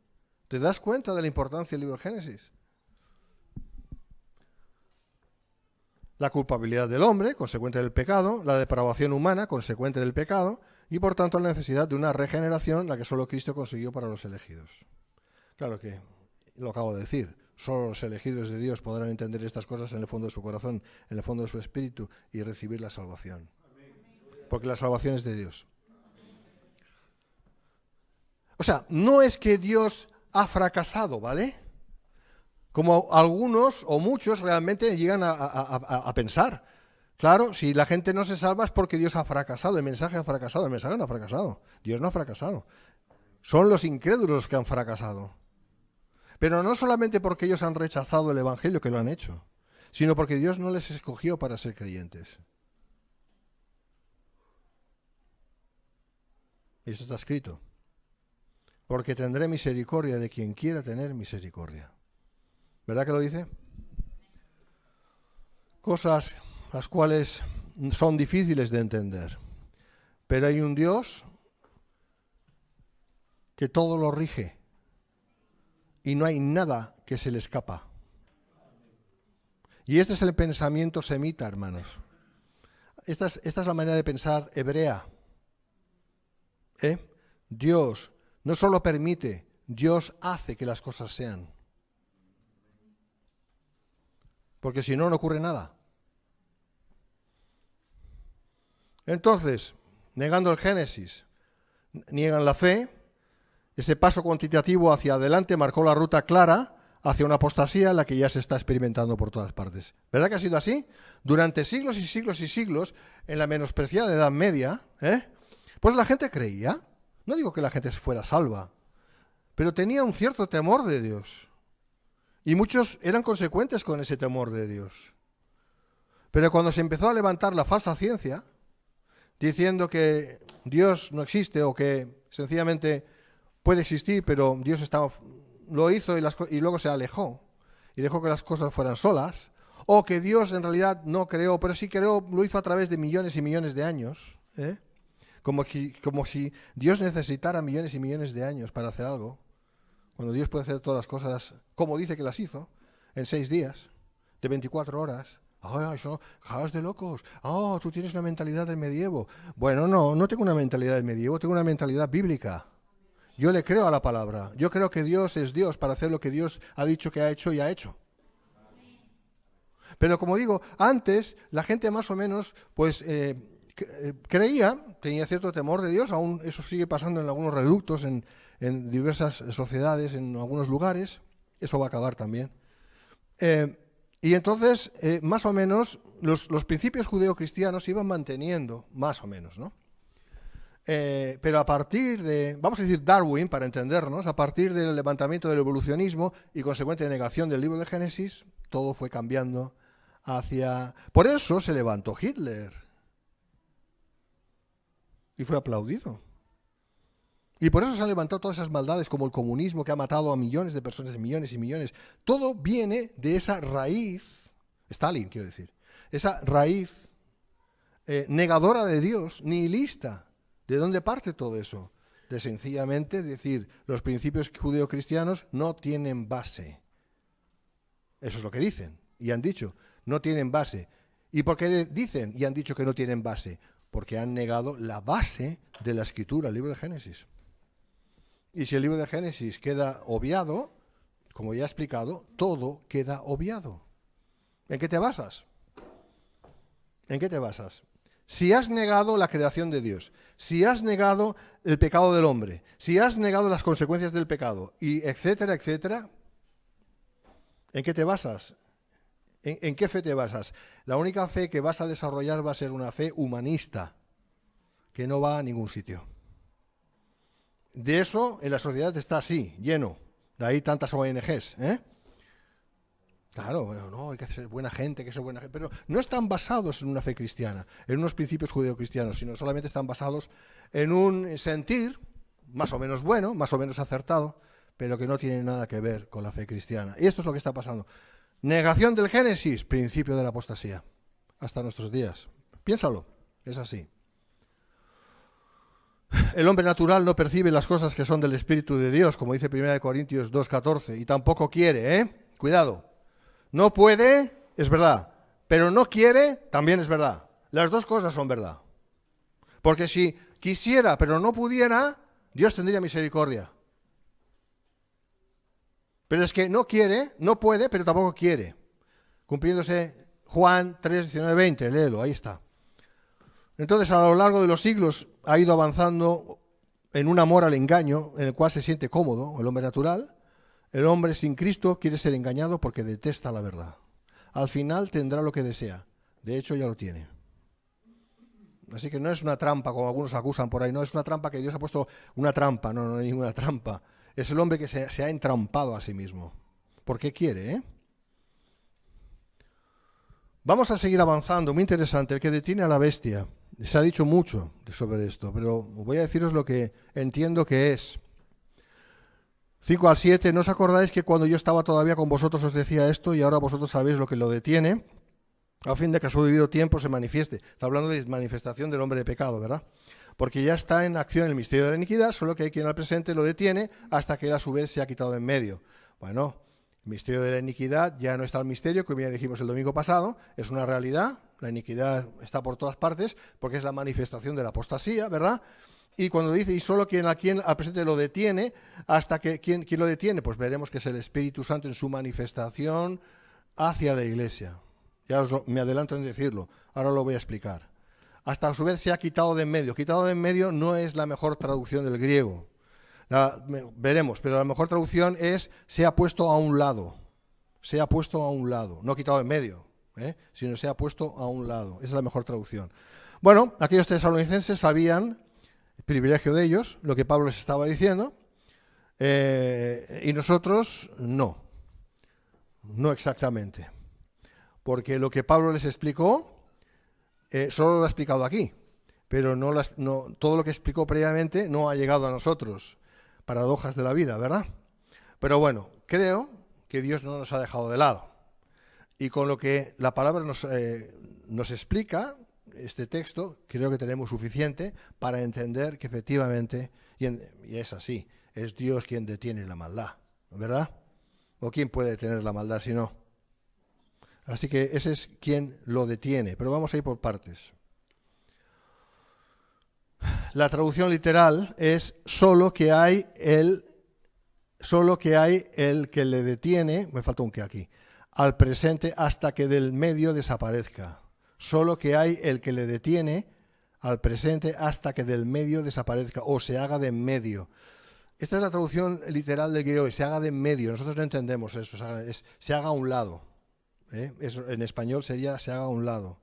¿Te das cuenta de la importancia del libro de Génesis? La culpabilidad del hombre, consecuente del pecado, la depravación humana, consecuente del pecado, y por tanto la necesidad de una regeneración, la que solo Cristo consiguió para los elegidos. Claro que lo acabo de decir. Solo los elegidos de Dios podrán entender estas cosas en el fondo de su corazón, en el fondo de su espíritu, y recibir la salvación. Porque la salvación es de Dios. O sea, no es que Dios ha fracasado, ¿vale? Como algunos o muchos realmente llegan a pensar. Claro, si la gente no se salva es porque Dios ha fracasado, el mensaje ha fracasado, el mensaje no ha fracasado. Dios no ha fracasado. Son los incrédulos los que han fracasado. Pero no solamente porque ellos han rechazado el Evangelio, que lo han hecho, sino porque Dios no les escogió para ser creyentes. Y esto está escrito. Porque tendré misericordia de quien quiera tener misericordia. ¿Verdad que lo dice? Cosas las cuales son difíciles de entender. Pero hay un Dios que todo lo rige y no hay nada que se le escapa. Y este es el pensamiento semita, hermanos. Esta es la manera de pensar hebrea. Dios no solo permite, Dios hace que las cosas sean. Porque si no, no ocurre nada. Entonces, negando el Génesis, niegan la fe. Ese paso cuantitativo hacia adelante marcó la ruta clara hacia una apostasía en la que ya se está experimentando por todas partes. ¿Verdad que ha sido así? Durante siglos y siglos y siglos, en la menospreciada Edad Media, pues la gente creía. No digo que la gente fuera salva, pero tenía un cierto temor de Dios. Y muchos eran consecuentes con ese temor de Dios. Pero cuando se empezó a levantar la falsa ciencia, diciendo que Dios no existe o que sencillamente puede existir, pero Dios lo hizo y luego se alejó y dejó que las cosas fueran solas, o que Dios en realidad no creó, pero sí creó, lo hizo a través de millones y millones de años, como si Dios necesitara millones y millones de años para hacer algo, cuando Dios puede hacer todas las cosas como dice que las hizo, en 6 días, de 24 horas. ¡Ay, eso! ¡Jaos de locos! ¡Oh, tú tienes una mentalidad del medievo! Bueno, no tengo una mentalidad del medievo, tengo una mentalidad bíblica. Yo le creo a la palabra. Yo creo que Dios es Dios para hacer lo que Dios ha dicho que ha hecho y ha hecho. Pero como digo, antes la gente más o menos pues creía, tenía cierto temor de Dios, aún eso sigue pasando en algunos reductos, en diversas sociedades, en algunos lugares, eso va a acabar también. Y entonces, más o menos, los principios judeocristianos se iban manteniendo, más o menos, ¿no? Pero a partir de, vamos a decir Darwin, para entendernos, a partir del levantamiento del evolucionismo y consecuente negación del libro de Génesis, todo fue cambiando hacia... Por eso se levantó Hitler y fue aplaudido. Y por eso se han levantado todas esas maldades como el comunismo que ha matado a millones de personas, millones y millones. Todo viene de esa raíz, Stalin quiero decir, esa raíz negadora de Dios, nihilista. ¿De dónde parte todo eso? De sencillamente decir, los principios judeocristianos no tienen base. Eso es lo que dicen y han dicho, no tienen base. ¿Y por qué dicen y han dicho que no tienen base? Porque han negado la base de la escritura, el libro de Génesis. Y si el libro de Génesis queda obviado, como ya he explicado, todo queda obviado. ¿En qué te basas? ¿En qué te basas? Si has negado la creación de Dios, si has negado el pecado del hombre, si has negado las consecuencias del pecado, y etcétera, etcétera, ¿en qué te basas? ¿En qué fe te basas? La única fe que vas a desarrollar va a ser una fe humanista, que no va a ningún sitio. De eso en la sociedad está así, lleno. De ahí tantas ONGs, Claro, bueno, no, hay que ser buena gente, pero no están basados en una fe cristiana, en unos principios judeocristianos, sino solamente están basados en un sentir más o menos bueno, más o menos acertado, pero que no tiene nada que ver con la fe cristiana. Y esto es lo que está pasando. Negación del Génesis, principio de la apostasía, hasta nuestros días. Piénsalo, es así. El hombre natural no percibe las cosas que son del Espíritu de Dios, como dice 1 Corintios 2:14, y tampoco quiere, Cuidado. No puede, es verdad, pero no quiere, también es verdad. Las dos cosas son verdad. Porque si quisiera, pero no pudiera, Dios tendría misericordia. Pero es que no quiere, no puede, pero tampoco quiere. Cumpliéndose Juan 3:19-20, léelo, ahí está. Entonces, a lo largo de los siglos ha ido avanzando en un amor al engaño, en el cual se siente cómodo el hombre natural. El hombre sin Cristo quiere ser engañado porque detesta la verdad. Al final tendrá lo que desea. De hecho, ya lo tiene. Así que no es una trampa, como algunos acusan por ahí. No es una trampa que Dios ha puesto una trampa. No hay ninguna trampa. Es el hombre que se ha entrampado a sí mismo. Porque quiere, Vamos a seguir avanzando. Muy interesante. El que detiene a la bestia. Se ha dicho mucho sobre esto, pero voy a deciros lo que entiendo que es. 5 al 7, ¿no os acordáis que cuando yo estaba todavía con vosotros os decía esto y ahora vosotros sabéis lo que lo detiene? A fin de que a su debido tiempo se manifieste. Está hablando de manifestación del hombre de pecado, ¿verdad? Porque ya está en acción el misterio de la iniquidad, solo que hay quien al presente lo detiene hasta que él a su vez se ha quitado de en medio. Bueno, el misterio de la iniquidad ya no está el misterio, como ya dijimos el domingo pasado, es una realidad, la iniquidad está por todas partes porque es la manifestación de la apostasía, ¿verdad? Y cuando dice, y solo quien al presente lo detiene, hasta que, ¿quién lo detiene? Pues veremos que es el Espíritu Santo en su manifestación hacia la Iglesia. Ya me adelanto en decirlo, ahora lo voy a explicar. Hasta a su vez se ha quitado de en medio. Quitado de en medio no es la mejor traducción del griego. Veremos, pero la mejor traducción es se ha puesto a un lado. Se ha puesto a un lado, no quitado de en medio, sino se ha puesto a un lado. Esa es la mejor traducción. Bueno, aquellos tesalonicenses sabían, el privilegio de ellos, lo que Pablo les estaba diciendo, y nosotros no exactamente. Porque lo que Pablo les explicó, solo lo ha explicado aquí, pero todo lo que explicó previamente no ha llegado a nosotros. Paradojas de la vida, ¿verdad? Pero bueno, creo que Dios no nos ha dejado de lado. Y con lo que la palabra nos explica, este texto, creo que tenemos suficiente para entender que efectivamente, y es así, es Dios quien detiene la maldad, ¿verdad? ¿O quién puede detener la maldad si no? Así que ese es quien lo detiene, pero vamos a ir por partes. La traducción literal es solo que hay el que le detiene, me falta un que aquí, al presente hasta que del medio desaparezca. Solo que hay el que le detiene al presente hasta que del medio desaparezca o se haga de en medio. Esta es la traducción literal del griego, se haga de en medio. Nosotros no entendemos eso, se haga a un lado. Eso en español sería se haga a un lado,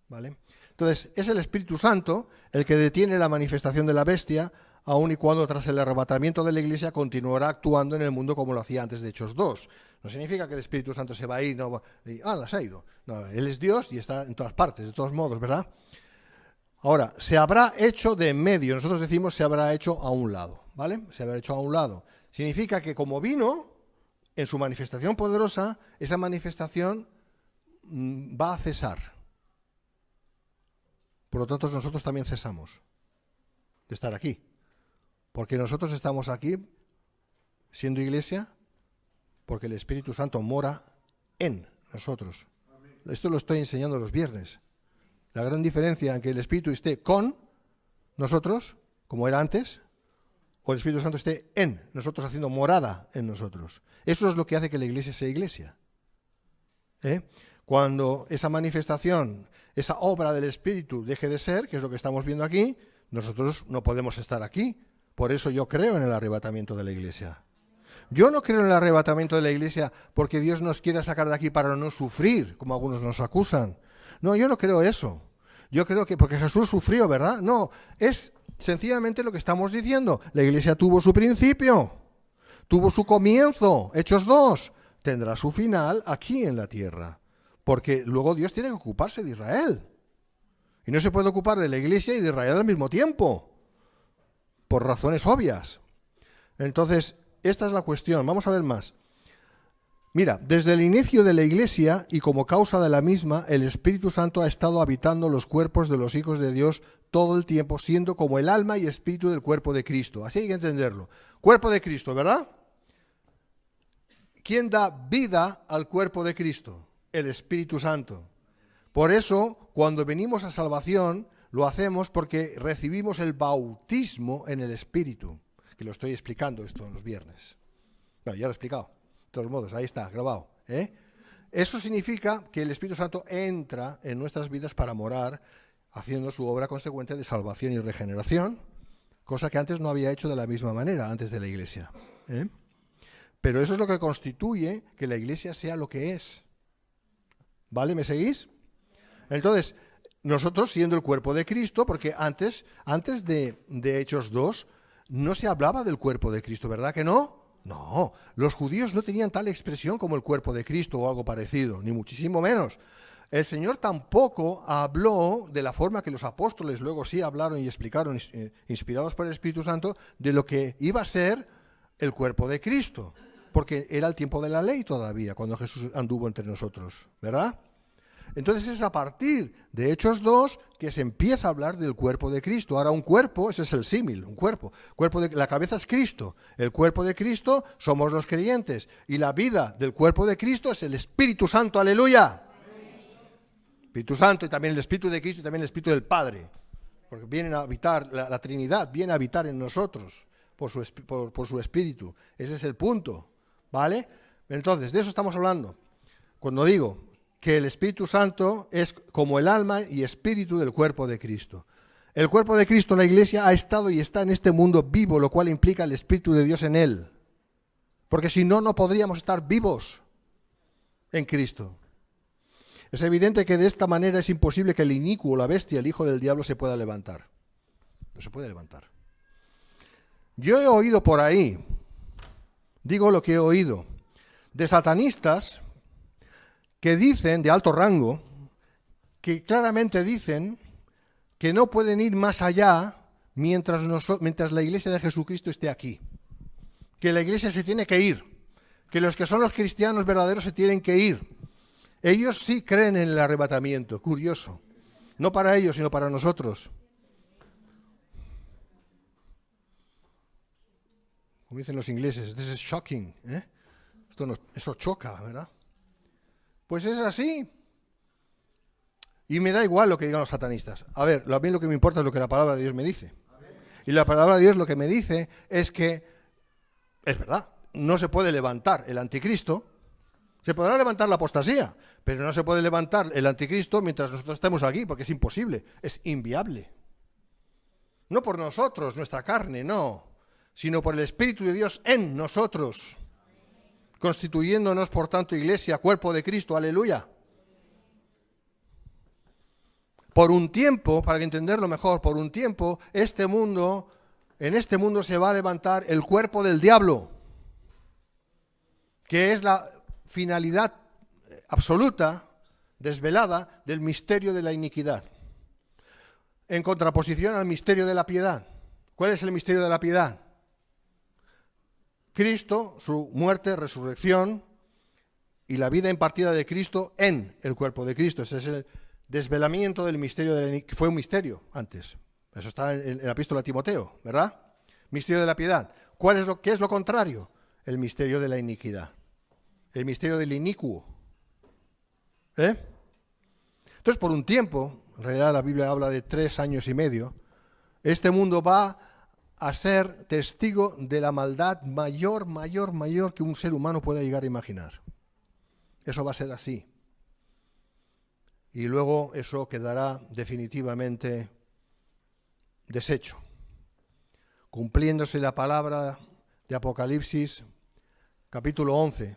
¿vale? Entonces, es el Espíritu Santo el que detiene la manifestación de la bestia, aun y cuando tras el arrebatamiento de la Iglesia continuará actuando en el mundo como lo hacía antes de Hechos 2. No significa que el Espíritu Santo se va a ir, se ha ido. No, Él es Dios y está en todas partes, de todos modos, ¿verdad? Ahora, se habrá hecho de en medio, nosotros decimos se habrá hecho a un lado, ¿vale? Se habrá hecho a un lado. Significa que como vino, en su manifestación poderosa, esa manifestación va a cesar. Por lo tanto, nosotros también cesamos de estar aquí. Porque nosotros estamos aquí siendo iglesia porque el Espíritu Santo mora en nosotros. Amén. Esto lo estoy enseñando los viernes. La gran diferencia en que el Espíritu esté con nosotros, como era antes, o el Espíritu Santo esté en nosotros, haciendo morada en nosotros. Eso es lo que hace que la iglesia sea iglesia. Cuando esa manifestación, esa obra del Espíritu deje de ser, que es lo que estamos viendo aquí, nosotros no podemos estar aquí. Por eso yo creo en el arrebatamiento de la iglesia. Yo no creo en el arrebatamiento de la iglesia porque Dios nos quiera sacar de aquí para no sufrir, como algunos nos acusan. No, yo no creo eso. Yo creo que porque Jesús sufrió, ¿verdad? No, es sencillamente lo que estamos diciendo. La iglesia tuvo su principio, tuvo su comienzo, Hechos 2, tendrá su final aquí en la tierra. Porque luego Dios tiene que ocuparse de Israel. Y no se puede ocupar de la iglesia y de Israel al mismo tiempo. Por razones obvias. Entonces, esta es la cuestión. Vamos a ver más. Mira, desde el inicio de la Iglesia y como causa de la misma, el Espíritu Santo ha estado habitando los cuerpos de los hijos de Dios todo el tiempo, siendo como el alma y espíritu del cuerpo de Cristo. Así hay que entenderlo. Cuerpo de Cristo, ¿verdad? ¿Quién da vida al cuerpo de Cristo? El Espíritu Santo. Por eso, cuando venimos a salvación, lo hacemos porque recibimos el bautismo en el Espíritu, que lo estoy explicando esto en los viernes. Bueno, ya lo he explicado. De todos modos, ahí está, grabado. Eso significa que el Espíritu Santo entra en nuestras vidas para morar, haciendo su obra consecuente de salvación y regeneración, cosa que antes no había hecho de la misma manera, antes de la Iglesia. Pero eso es lo que constituye que la Iglesia sea lo que es. ¿Vale? ¿Me seguís? Entonces, nosotros siendo el cuerpo de Cristo, porque antes de Hechos 2, no se hablaba del cuerpo de Cristo, ¿verdad que no? No, los judíos no tenían tal expresión como el cuerpo de Cristo o algo parecido, ni muchísimo menos. El Señor tampoco habló de la forma que los apóstoles luego sí hablaron y explicaron, inspirados por el Espíritu Santo, de lo que iba a ser el cuerpo de Cristo, porque era el tiempo de la ley todavía, cuando Jesús anduvo entre nosotros, ¿verdad? Entonces es a partir de Hechos 2 que se empieza a hablar del cuerpo de Cristo. Ahora un cuerpo, ese es el símil, un cuerpo. La cabeza es Cristo, el cuerpo de Cristo somos los creyentes y la vida del cuerpo de Cristo es el Espíritu Santo, aleluya. Espíritu Santo y también el Espíritu de Cristo y también el Espíritu del Padre, porque vienen a habitar, la Trinidad viene a habitar en nosotros por su Espíritu. Ese es el punto, ¿vale? Entonces, de eso estamos hablando. Cuando digo que el Espíritu Santo es como el alma y espíritu del cuerpo de Cristo. El cuerpo de Cristo, la Iglesia, ha estado y está en este mundo vivo, lo cual implica el Espíritu de Dios en él. Porque si no, no podríamos estar vivos en Cristo. Es evidente que de esta manera es imposible que el inicuo, la bestia, el hijo del diablo, se pueda levantar. No se puede levantar. Yo he oído por ahí, digo lo que he oído, de satanistas que dicen, de alto rango, que claramente dicen que no pueden ir más allá mientras la Iglesia de Jesucristo esté aquí. Que la Iglesia se tiene que ir. Que los que son los cristianos verdaderos se tienen que ir. Ellos sí creen en el arrebatamiento, curioso. No para ellos, sino para nosotros. Como dicen los ingleses, this is shocking. Eso choca, ¿verdad? Pues es así. Y me da igual lo que digan los satanistas. A ver, a mí lo que me importa es lo que la palabra de Dios me dice. Y la palabra de Dios lo que me dice es que, es verdad, no se puede levantar el anticristo. Se podrá levantar la apostasía, pero no se puede levantar el anticristo mientras nosotros estemos aquí, porque es imposible, es inviable. No por nosotros, nuestra carne, no, sino por el Espíritu de Dios en nosotros, constituyéndonos, por tanto, Iglesia, cuerpo de Cristo, aleluya. Por un tiempo, para entenderlo mejor, por un tiempo, en este mundo se va a levantar el cuerpo del diablo, que es la finalidad absoluta, desvelada, del misterio de la iniquidad, en contraposición al misterio de la piedad. ¿Cuál es el misterio de la piedad? Cristo, su muerte, resurrección y la vida impartida de Cristo en el cuerpo de Cristo. Ese es el desvelamiento del misterio de la iniquidad, que fue un misterio antes. Eso está en la epístola a Timoteo, ¿verdad? Misterio de la piedad. ¿Qué es lo contrario? El misterio de la iniquidad. El misterio del inicuo. Entonces, por un tiempo, en realidad la Biblia habla de 3 años y medio, este mundo va a ser testigo de la maldad mayor que un ser humano pueda llegar a imaginar. Eso va a ser así. Y luego eso quedará definitivamente deshecho, cumpliéndose la palabra de Apocalipsis, capítulo 11,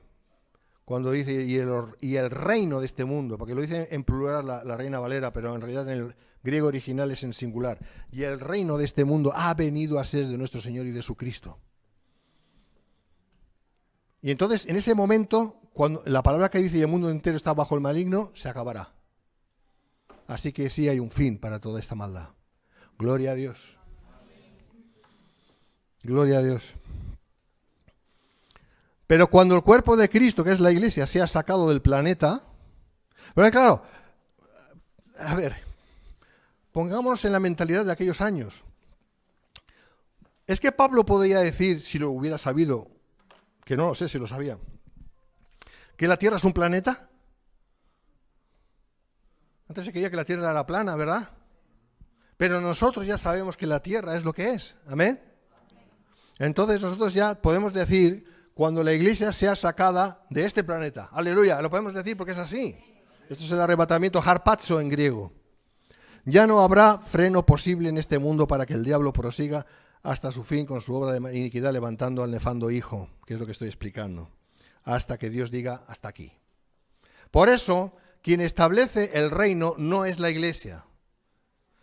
cuando dice, y el reino de este mundo, porque lo dice en plural la Reina Valera, pero en realidad en el griego original es en singular, y el reino de este mundo ha venido a ser de nuestro Señor y de su Cristo. Y entonces, en ese momento, cuando la palabra que dice, y el mundo entero está bajo el maligno, se acabará. Así que sí hay un fin para toda esta maldad. Gloria a Dios. Gloria a Dios. Pero cuando el cuerpo de Cristo, que es la Iglesia, sea sacado del planeta, pero claro, a ver, pongámonos en la mentalidad de aquellos años. Es que Pablo podía decir, si lo hubiera sabido, que no lo sé si lo sabía, que la Tierra es un planeta. Antes se creía que la Tierra era plana, ¿verdad? Pero nosotros ya sabemos que la Tierra es lo que es. ¿Amén? Entonces nosotros ya podemos decir, cuando la Iglesia sea sacada de este planeta. Aleluya, lo podemos decir porque es así. Esto es el arrebatamiento harpazo en griego. Ya no habrá freno posible en este mundo para que el diablo prosiga hasta su fin con su obra de iniquidad, levantando al nefando hijo, que es lo que estoy explicando, hasta que Dios diga hasta aquí. Por eso, quien establece el reino no es la Iglesia.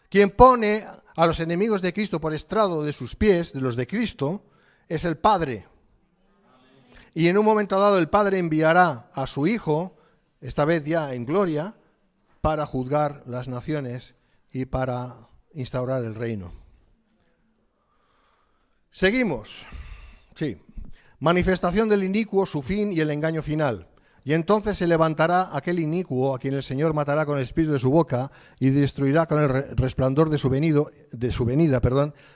Quien pone a los enemigos de Cristo por estrado de sus pies, de los de Cristo, es el Padre. Y en un momento dado el Padre enviará a su Hijo, esta vez ya en gloria, para juzgar las naciones y para instaurar el reino. Seguimos. Sí. Manifestación del inicuo, su fin y el engaño final. Y entonces se levantará aquel inicuo a quien el Señor matará con el espíritu de su boca y destruirá con el resplandor de su venida,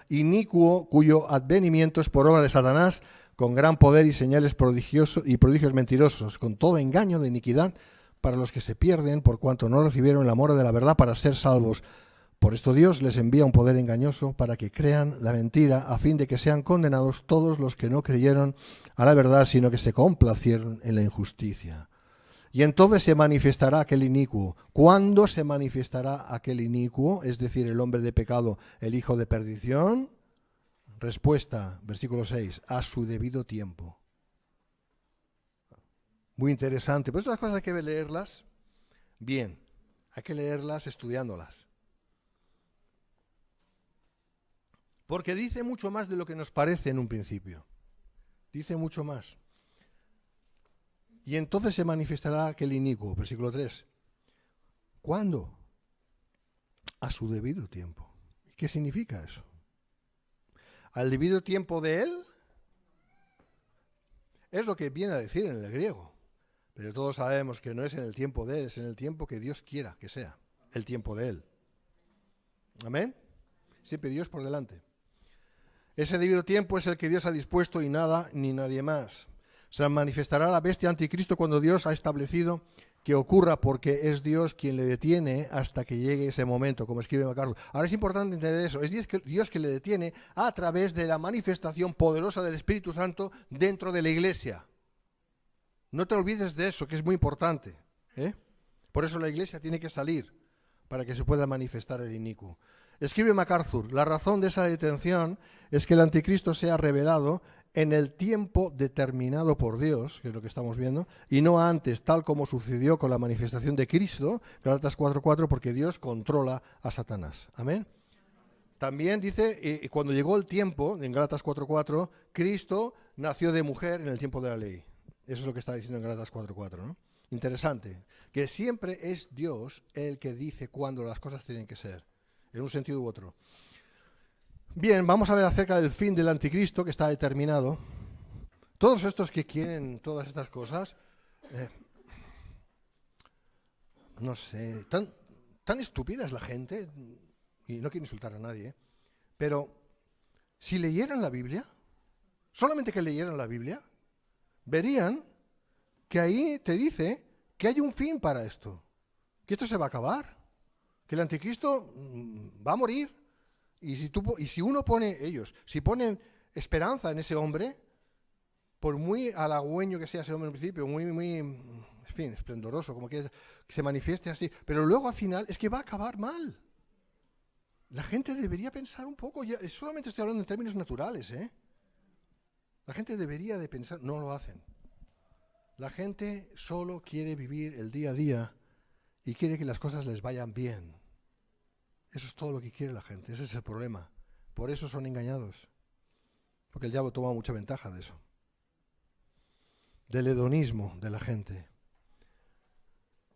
inicuo cuyo advenimiento es por obra de Satanás, con gran poder y señales prodigiosos y prodigios mentirosos, con todo engaño de iniquidad para los que se pierden por cuanto no recibieron el amor de la verdad para ser salvos. Por esto Dios les envía un poder engañoso para que crean la mentira, a fin de que sean condenados todos los que no creyeron a la verdad, sino que se complacieron en la injusticia. Y entonces se manifestará aquel inicuo. ¿Cuándo se manifestará aquel inicuo? Es decir, el hombre de pecado, el hijo de perdición. Respuesta, versículo 6, a su debido tiempo. Muy interesante. Por eso las cosas hay que leerlas bien. Hay que leerlas estudiándolas. Porque dice mucho más de lo que nos parece en un principio. Dice mucho más. Y entonces se manifestará aquel inicuo, versículo 3. ¿Cuándo? A su debido tiempo. ¿Qué significa eso? ¿Al debido tiempo de él? Es lo que viene a decir en el griego. Pero todos sabemos que no es en el tiempo de él, es en el tiempo que Dios quiera que sea. El tiempo de él. ¿Amén? Siempre Dios por delante. Ese debido tiempo es el que Dios ha dispuesto y nada ni nadie más. Se manifestará la bestia anticristo cuando Dios ha establecido que ocurra, porque es Dios quien le detiene hasta que llegue ese momento, como escribe MacArthur. Ahora es importante entender eso. Es Dios que le detiene a través de la manifestación poderosa del Espíritu Santo dentro de la iglesia. No te olvides de eso, que es muy importante. Por eso la iglesia tiene que salir para que se pueda manifestar el inicuo. Escribe MacArthur, la razón de esa detención es que el anticristo sea revelado en el tiempo determinado por Dios, que es lo que estamos viendo, y no antes, tal como sucedió con la manifestación de Cristo, Gálatas 4:4, porque Dios controla a Satanás. Amén. También dice, cuando llegó el tiempo, en Gálatas 4:4, Cristo nació de mujer en el tiempo de la ley. Eso es lo que está diciendo en Gálatas 4:4, ¿no? Interesante, que siempre es Dios el que dice cuándo las cosas tienen que ser, en un sentido u otro. Bien, vamos a ver acerca del fin del anticristo, que está determinado. Todos estos que quieren todas estas cosas, no sé, tan estúpida es la gente, y no quiero insultar a nadie, pero si leyeran la Biblia, solamente que leyeran la Biblia, verían que ahí te dice que hay un fin para esto, que esto se va a acabar, que el anticristo va a morir. Y si uno pone, si ponen esperanza en ese hombre, por muy halagüeño que sea ese hombre en principio, muy, en fin, esplendoroso, como que se manifieste así, pero luego al final es que va a acabar mal. La gente debería pensar un poco, solamente estoy hablando en términos naturales, La gente debería de pensar, no lo hacen. La gente solo quiere vivir el día a día y quiere que las cosas les vayan bien. Eso es todo lo que quiere la gente, ese es el problema. Por eso son engañados. Porque el diablo toma mucha ventaja de eso. Del hedonismo de la gente.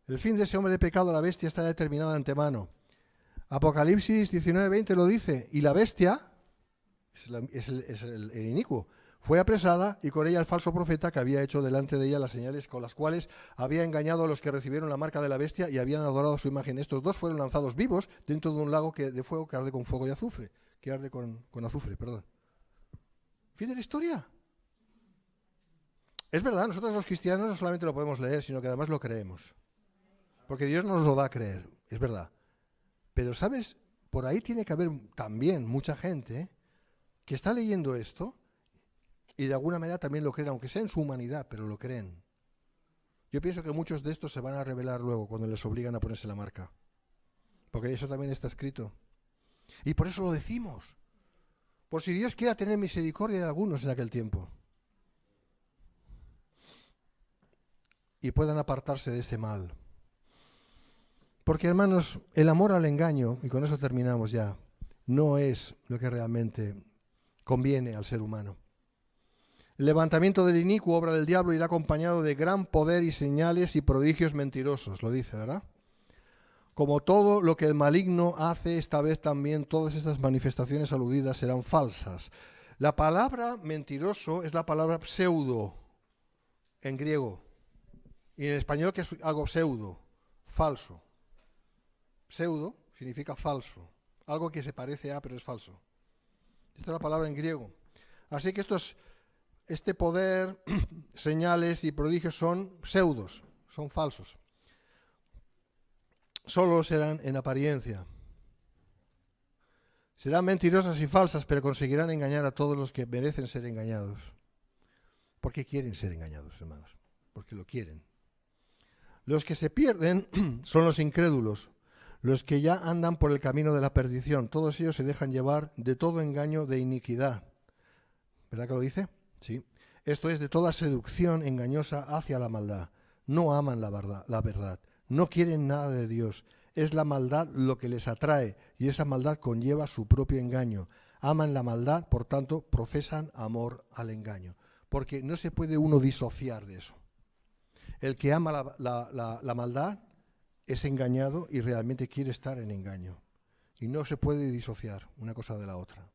El fin de ese hombre de pecado, la bestia, está determinado de antemano. Apocalipsis 19:20 lo dice. Y la bestia, es el inicuo, fue apresada y con ella el falso profeta que había hecho delante de ella las señales con las cuales había engañado a los que recibieron la marca de la bestia y habían adorado su imagen. Estos dos fueron lanzados vivos dentro de un lago de fuego que arde con fuego y azufre. Que arde con azufre, perdón. Fin de la historia. Es verdad, nosotros los cristianos no solamente lo podemos leer, sino que además lo creemos. Porque Dios nos lo da a creer, es verdad. Pero, ¿sabes? Por ahí tiene que haber también mucha gente que está leyendo esto y de alguna manera también lo creen, aunque sea en su humanidad, pero lo creen. Yo pienso que muchos de estos se van a revelar luego cuando les obligan a ponerse la marca. Porque eso también está escrito. Y por eso lo decimos. Por si Dios quiera tener misericordia de algunos en aquel tiempo. Y puedan apartarse de ese mal. Porque, hermanos, el amor al engaño, y con eso terminamos ya, no es lo que realmente conviene al ser humano. El levantamiento del inicuo, obra del diablo, irá acompañado de gran poder y señales y prodigios mentirosos, lo dice, ¿verdad? Como todo lo que el maligno hace, esta vez también todas estas manifestaciones aludidas serán falsas. La palabra mentiroso es la palabra pseudo en griego. Y en español, que es algo pseudo, falso. Pseudo significa falso. Algo que se parece a, pero es falso. Esta es la palabra en griego. Así que este poder, señales y prodigios son pseudos, son falsos. Solo serán en apariencia. Serán mentirosas y falsas, pero conseguirán engañar a todos los que merecen ser engañados. Porque quieren ser engañados, hermanos. Porque lo quieren. Los que se pierden son los incrédulos, los que ya andan por el camino de la perdición. Todos ellos se dejan llevar de todo engaño de iniquidad. ¿Verdad que lo dice? Sí. Esto es de toda seducción engañosa hacia la maldad. No aman la verdad. No quieren nada de Dios. Es la maldad lo que les atrae y esa maldad conlleva su propio engaño. Aman la maldad, por tanto, profesan amor al engaño. Porque no se puede uno disociar de eso. El que ama la maldad es engañado y realmente quiere estar en engaño. Y no se puede disociar una cosa de la otra.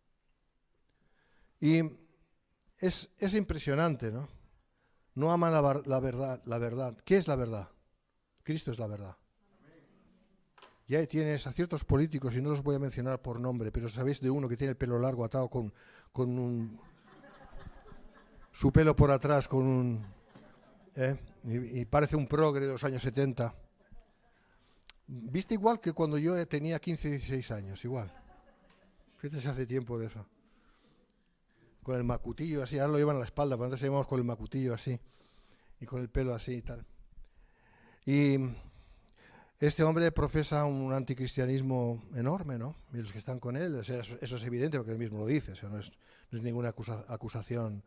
Y es impresionante, ¿no? No aman la verdad. ¿Qué es la verdad? Cristo es la verdad. Y ahí tienes a ciertos políticos, y no los voy a mencionar por nombre, pero sabéis de uno que tiene el pelo largo atado con su pelo por atrás, y parece un progre de los años 70. Viste igual que cuando yo tenía 15, 16 años, igual. Fíjate, hace tiempo de eso. Con el macutillo así, ahora lo llevan a la espalda, pero antes íbamos con el macutillo así, y con el pelo así y tal. Y este hombre profesa un anticristianismo enorme, ¿no? Y los que están con él, o sea, eso es evidente porque él mismo lo dice, o sea, no es ninguna acusación,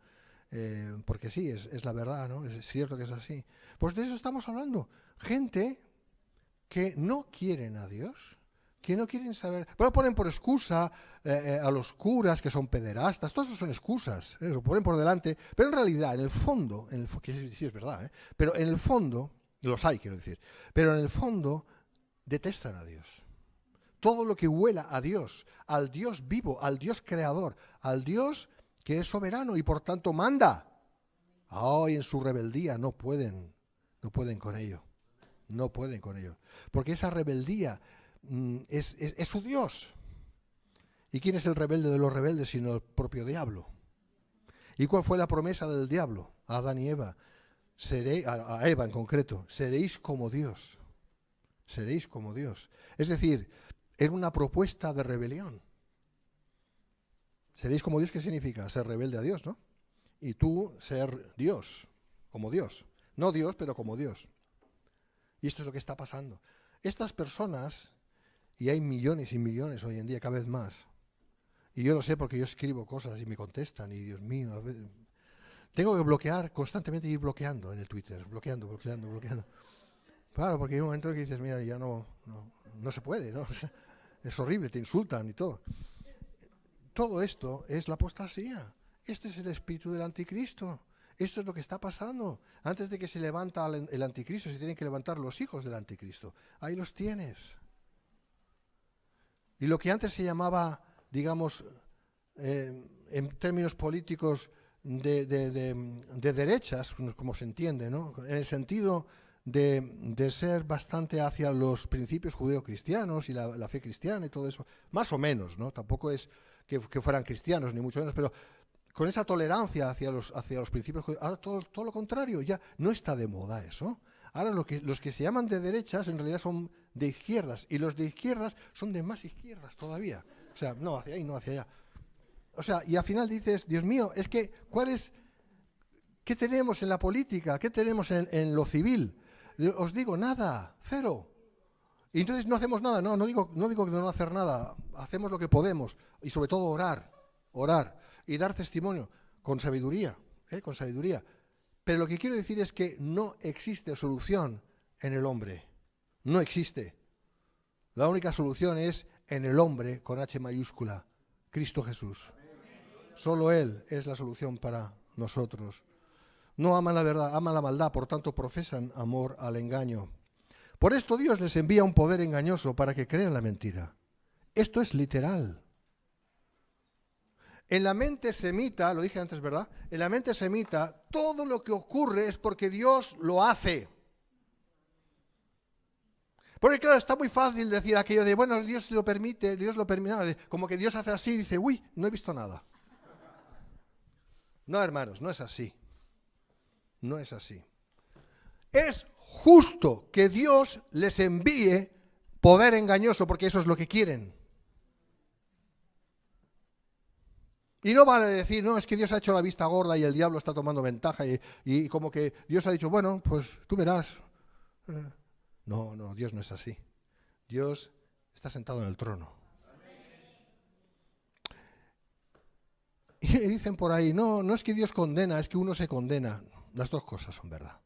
porque sí, es la verdad, ¿no? Es cierto que es así. Pues de eso estamos hablando. Gente que no quieren a Dios, que no quieren saber, pero ponen por excusa a los curas que son pederastas, todos eso son excusas, lo ponen por delante, pero en realidad, en el fondo, que sí es verdad, pero en el fondo, los hay, quiero decir, pero en el fondo detestan a Dios. Todo lo que huela a Dios, al Dios vivo, al Dios creador, al Dios que es soberano y por tanto manda. Hoy en su rebeldía no pueden con ello. No pueden con ello. Porque esa rebeldía es su Dios. ¿Y quién es el rebelde de los rebeldes sino el propio diablo? ¿Y cuál fue la promesa del diablo? A Adán y Eva. A Eva en concreto. Seréis como Dios. Seréis como Dios. Es decir, era una propuesta de rebelión. Seréis como Dios, ¿qué significa? Ser rebelde a Dios, ¿no? Y tú ser Dios, como Dios. No Dios, pero como Dios. Y esto es lo que está pasando. Estas personas, y hay millones y millones hoy en día, cada vez más, y yo lo sé porque yo escribo cosas y me contestan, y Dios mío, a veces, tengo que bloquear, constantemente ir bloqueando en el Twitter, bloqueando. Claro, porque hay un momento que dices, mira, ya no se puede, ¿no? Es horrible, te insultan y todo. Todo esto es la apostasía. Este es el espíritu del anticristo. Esto es lo que está pasando. Antes de que se levanta el anticristo, se tienen que levantar los hijos del anticristo. Ahí los tienes. Y lo que antes se llamaba, digamos, en términos políticos de derechas, como se entiende, ¿no? En el sentido de ser bastante hacia los principios judeocristianos y la fe cristiana y todo eso, más o menos, ¿no? Tampoco es que fueran cristianos, ni mucho menos, pero con esa tolerancia hacia los principios judíos. Ahora todo lo contrario, ya no está de moda eso. Ahora los que se llaman de derechas en realidad son de izquierdas, y los de izquierdas son de más izquierdas todavía. O sea, no hacia ahí, no hacia allá. O sea, y al final dices, Dios mío, es que ¿qué tenemos en la política? ¿Qué tenemos en lo civil? Os digo, nada, cero. Y entonces no hacemos nada. No digo que no hacer nada. Hacemos lo que podemos. Y sobre todo orar y dar testimonio con sabiduría, con sabiduría. Pero lo que quiero decir es que no existe solución en el hombre. No existe. La única solución es en el hombre con H mayúscula, Cristo Jesús. Solo Él es la solución para nosotros. No aman la verdad, aman la maldad, por tanto profesan amor al engaño. Por esto Dios les envía un poder engañoso para que crean la mentira. Esto es literal. En la mente semita, lo dije antes, ¿verdad? En la mente semita, todo lo que ocurre es porque Dios lo hace. Porque claro, está muy fácil decir aquello de, bueno, Dios lo permite, como que Dios hace así y dice, uy, no he visto nada. No, hermanos, no es así. No es así. Es justo que Dios les envíe poder engañoso, porque eso es lo que quieren. Y no van a decir, no, es que Dios ha hecho la vista gorda y el diablo está tomando ventaja y como que Dios ha dicho, bueno, pues tú verás. No, Dios no es así. Dios está sentado en el trono. Y dicen por ahí, no es que Dios condena, es que uno se condena. Las dos cosas son verdad.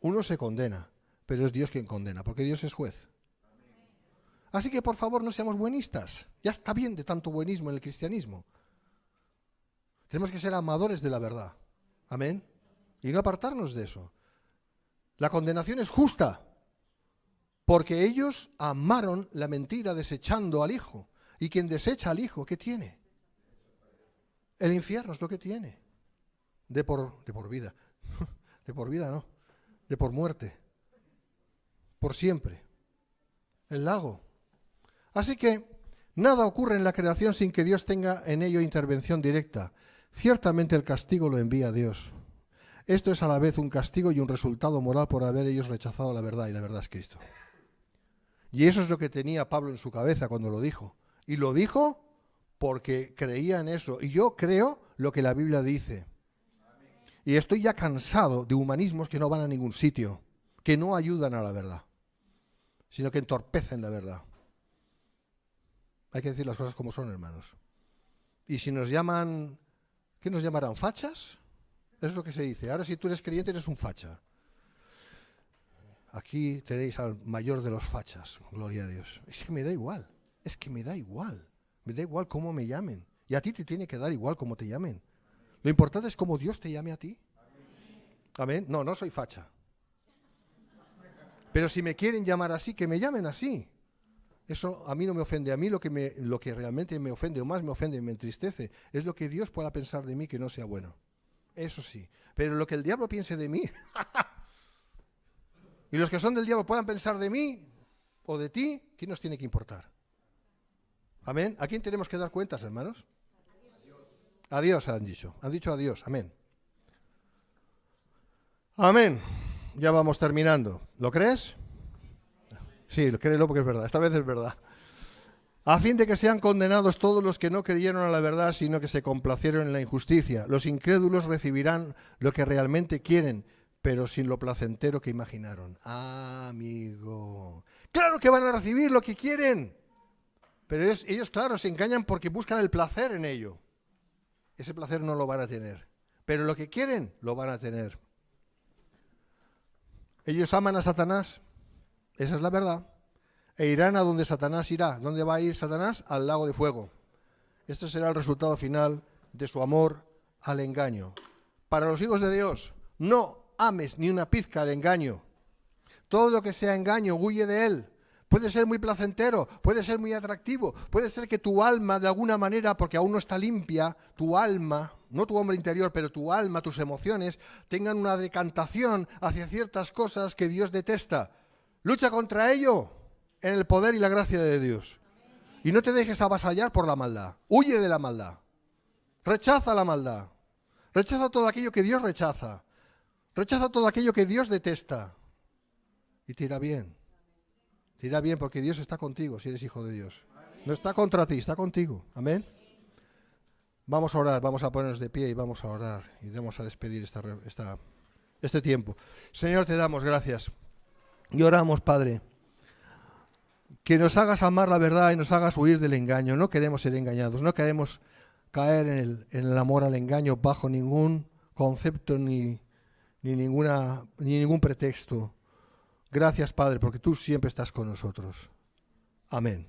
Uno se condena, pero es Dios quien condena, porque Dios es juez. Así que por favor no seamos buenistas. Ya está bien de tanto buenismo en el cristianismo. Tenemos que ser amadores de la verdad. Amén. Y no apartarnos de eso. La condenación es justa, porque ellos amaron la mentira desechando al Hijo. Y quien desecha al Hijo, ¿qué tiene? El infierno es lo que tiene. De por vida. De por vida no. De por muerte. Por siempre. El lago. Así que nada ocurre en la creación sin que Dios tenga en ello intervención directa. Ciertamente el castigo lo envía Dios. Esto es a la vez un castigo y un resultado moral por haber ellos rechazado la verdad, y la verdad es Cristo. Y eso es lo que tenía Pablo en su cabeza cuando lo dijo. Y lo dijo porque creía en eso. Y yo creo lo que la Biblia dice. Y estoy ya cansado de humanismos que no van a ningún sitio, que no ayudan a la verdad, sino que entorpecen la verdad. Hay que decir las cosas como son, hermanos. Y si nos llaman, ¿qué nos llamarán? ¿Fachas? Eso es lo que se dice. Ahora si tú eres creyente eres un facha. Aquí tenéis al mayor de los fachas, gloria a Dios. Es que me da igual, me da igual cómo me llamen. Y a ti te tiene que dar igual cómo te llamen. Lo importante es cómo Dios te llame a ti. Amén. No soy facha. Pero si me quieren llamar así, que me llamen así. Eso a mí no me ofende. A mí lo que realmente me ofende o más me ofende y me entristece es lo que Dios pueda pensar de mí que no sea bueno. Eso sí. Pero lo que el diablo piense de mí y los que son del diablo puedan pensar de mí o de ti, ¿qué nos tiene que importar? Amén. ¿A quién tenemos que dar cuentas, hermanos? A Dios han dicho. Han dicho a Dios. Amén. Amén. Ya vamos terminando. ¿Lo crees? Sí, créelo porque es verdad. Esta vez es verdad. A fin de que sean condenados todos los que no creyeron a la verdad, sino que se complacieron en la injusticia. Los incrédulos recibirán lo que realmente quieren, pero sin lo placentero que imaginaron. Ah, amigo. Claro que van a recibir lo que quieren. Pero ellos, claro, se engañan porque buscan el placer en ello. Ese placer no lo van a tener. Pero lo que quieren, lo van a tener. Ellos aman a Satanás. Esa es la verdad. E irán a donde Satanás irá. ¿Dónde va a ir Satanás? Al lago de fuego. Este será el resultado final de su amor al engaño. Para los hijos de Dios, no ames ni una pizca el engaño. Todo lo que sea engaño, huye de él. Puede ser muy placentero, puede ser muy atractivo, puede ser que tu alma de alguna manera, porque aún no está limpia, tu alma, no tu hombre interior, pero tu alma, tus emociones, tengan una decantación hacia ciertas cosas que Dios detesta. Lucha contra ello en el poder y la gracia de Dios. Y no te dejes avasallar por la maldad. Huye de la maldad. Rechaza la maldad. Rechaza todo aquello que Dios rechaza. Rechaza todo aquello que Dios detesta. Y te irá bien. Te irá bien porque Dios está contigo si eres hijo de Dios. No está contra ti, está contigo. Amén. Vamos a orar, vamos a ponernos de pie y vamos a orar. Y vamos a despedir este tiempo. Señor, te damos gracias. Y oramos, Padre, que nos hagas amar la verdad y nos hagas huir del engaño. No queremos ser engañados, no queremos caer en el amor al engaño bajo ningún concepto ni ningún pretexto. Gracias, Padre, porque tú siempre estás con nosotros. Amén.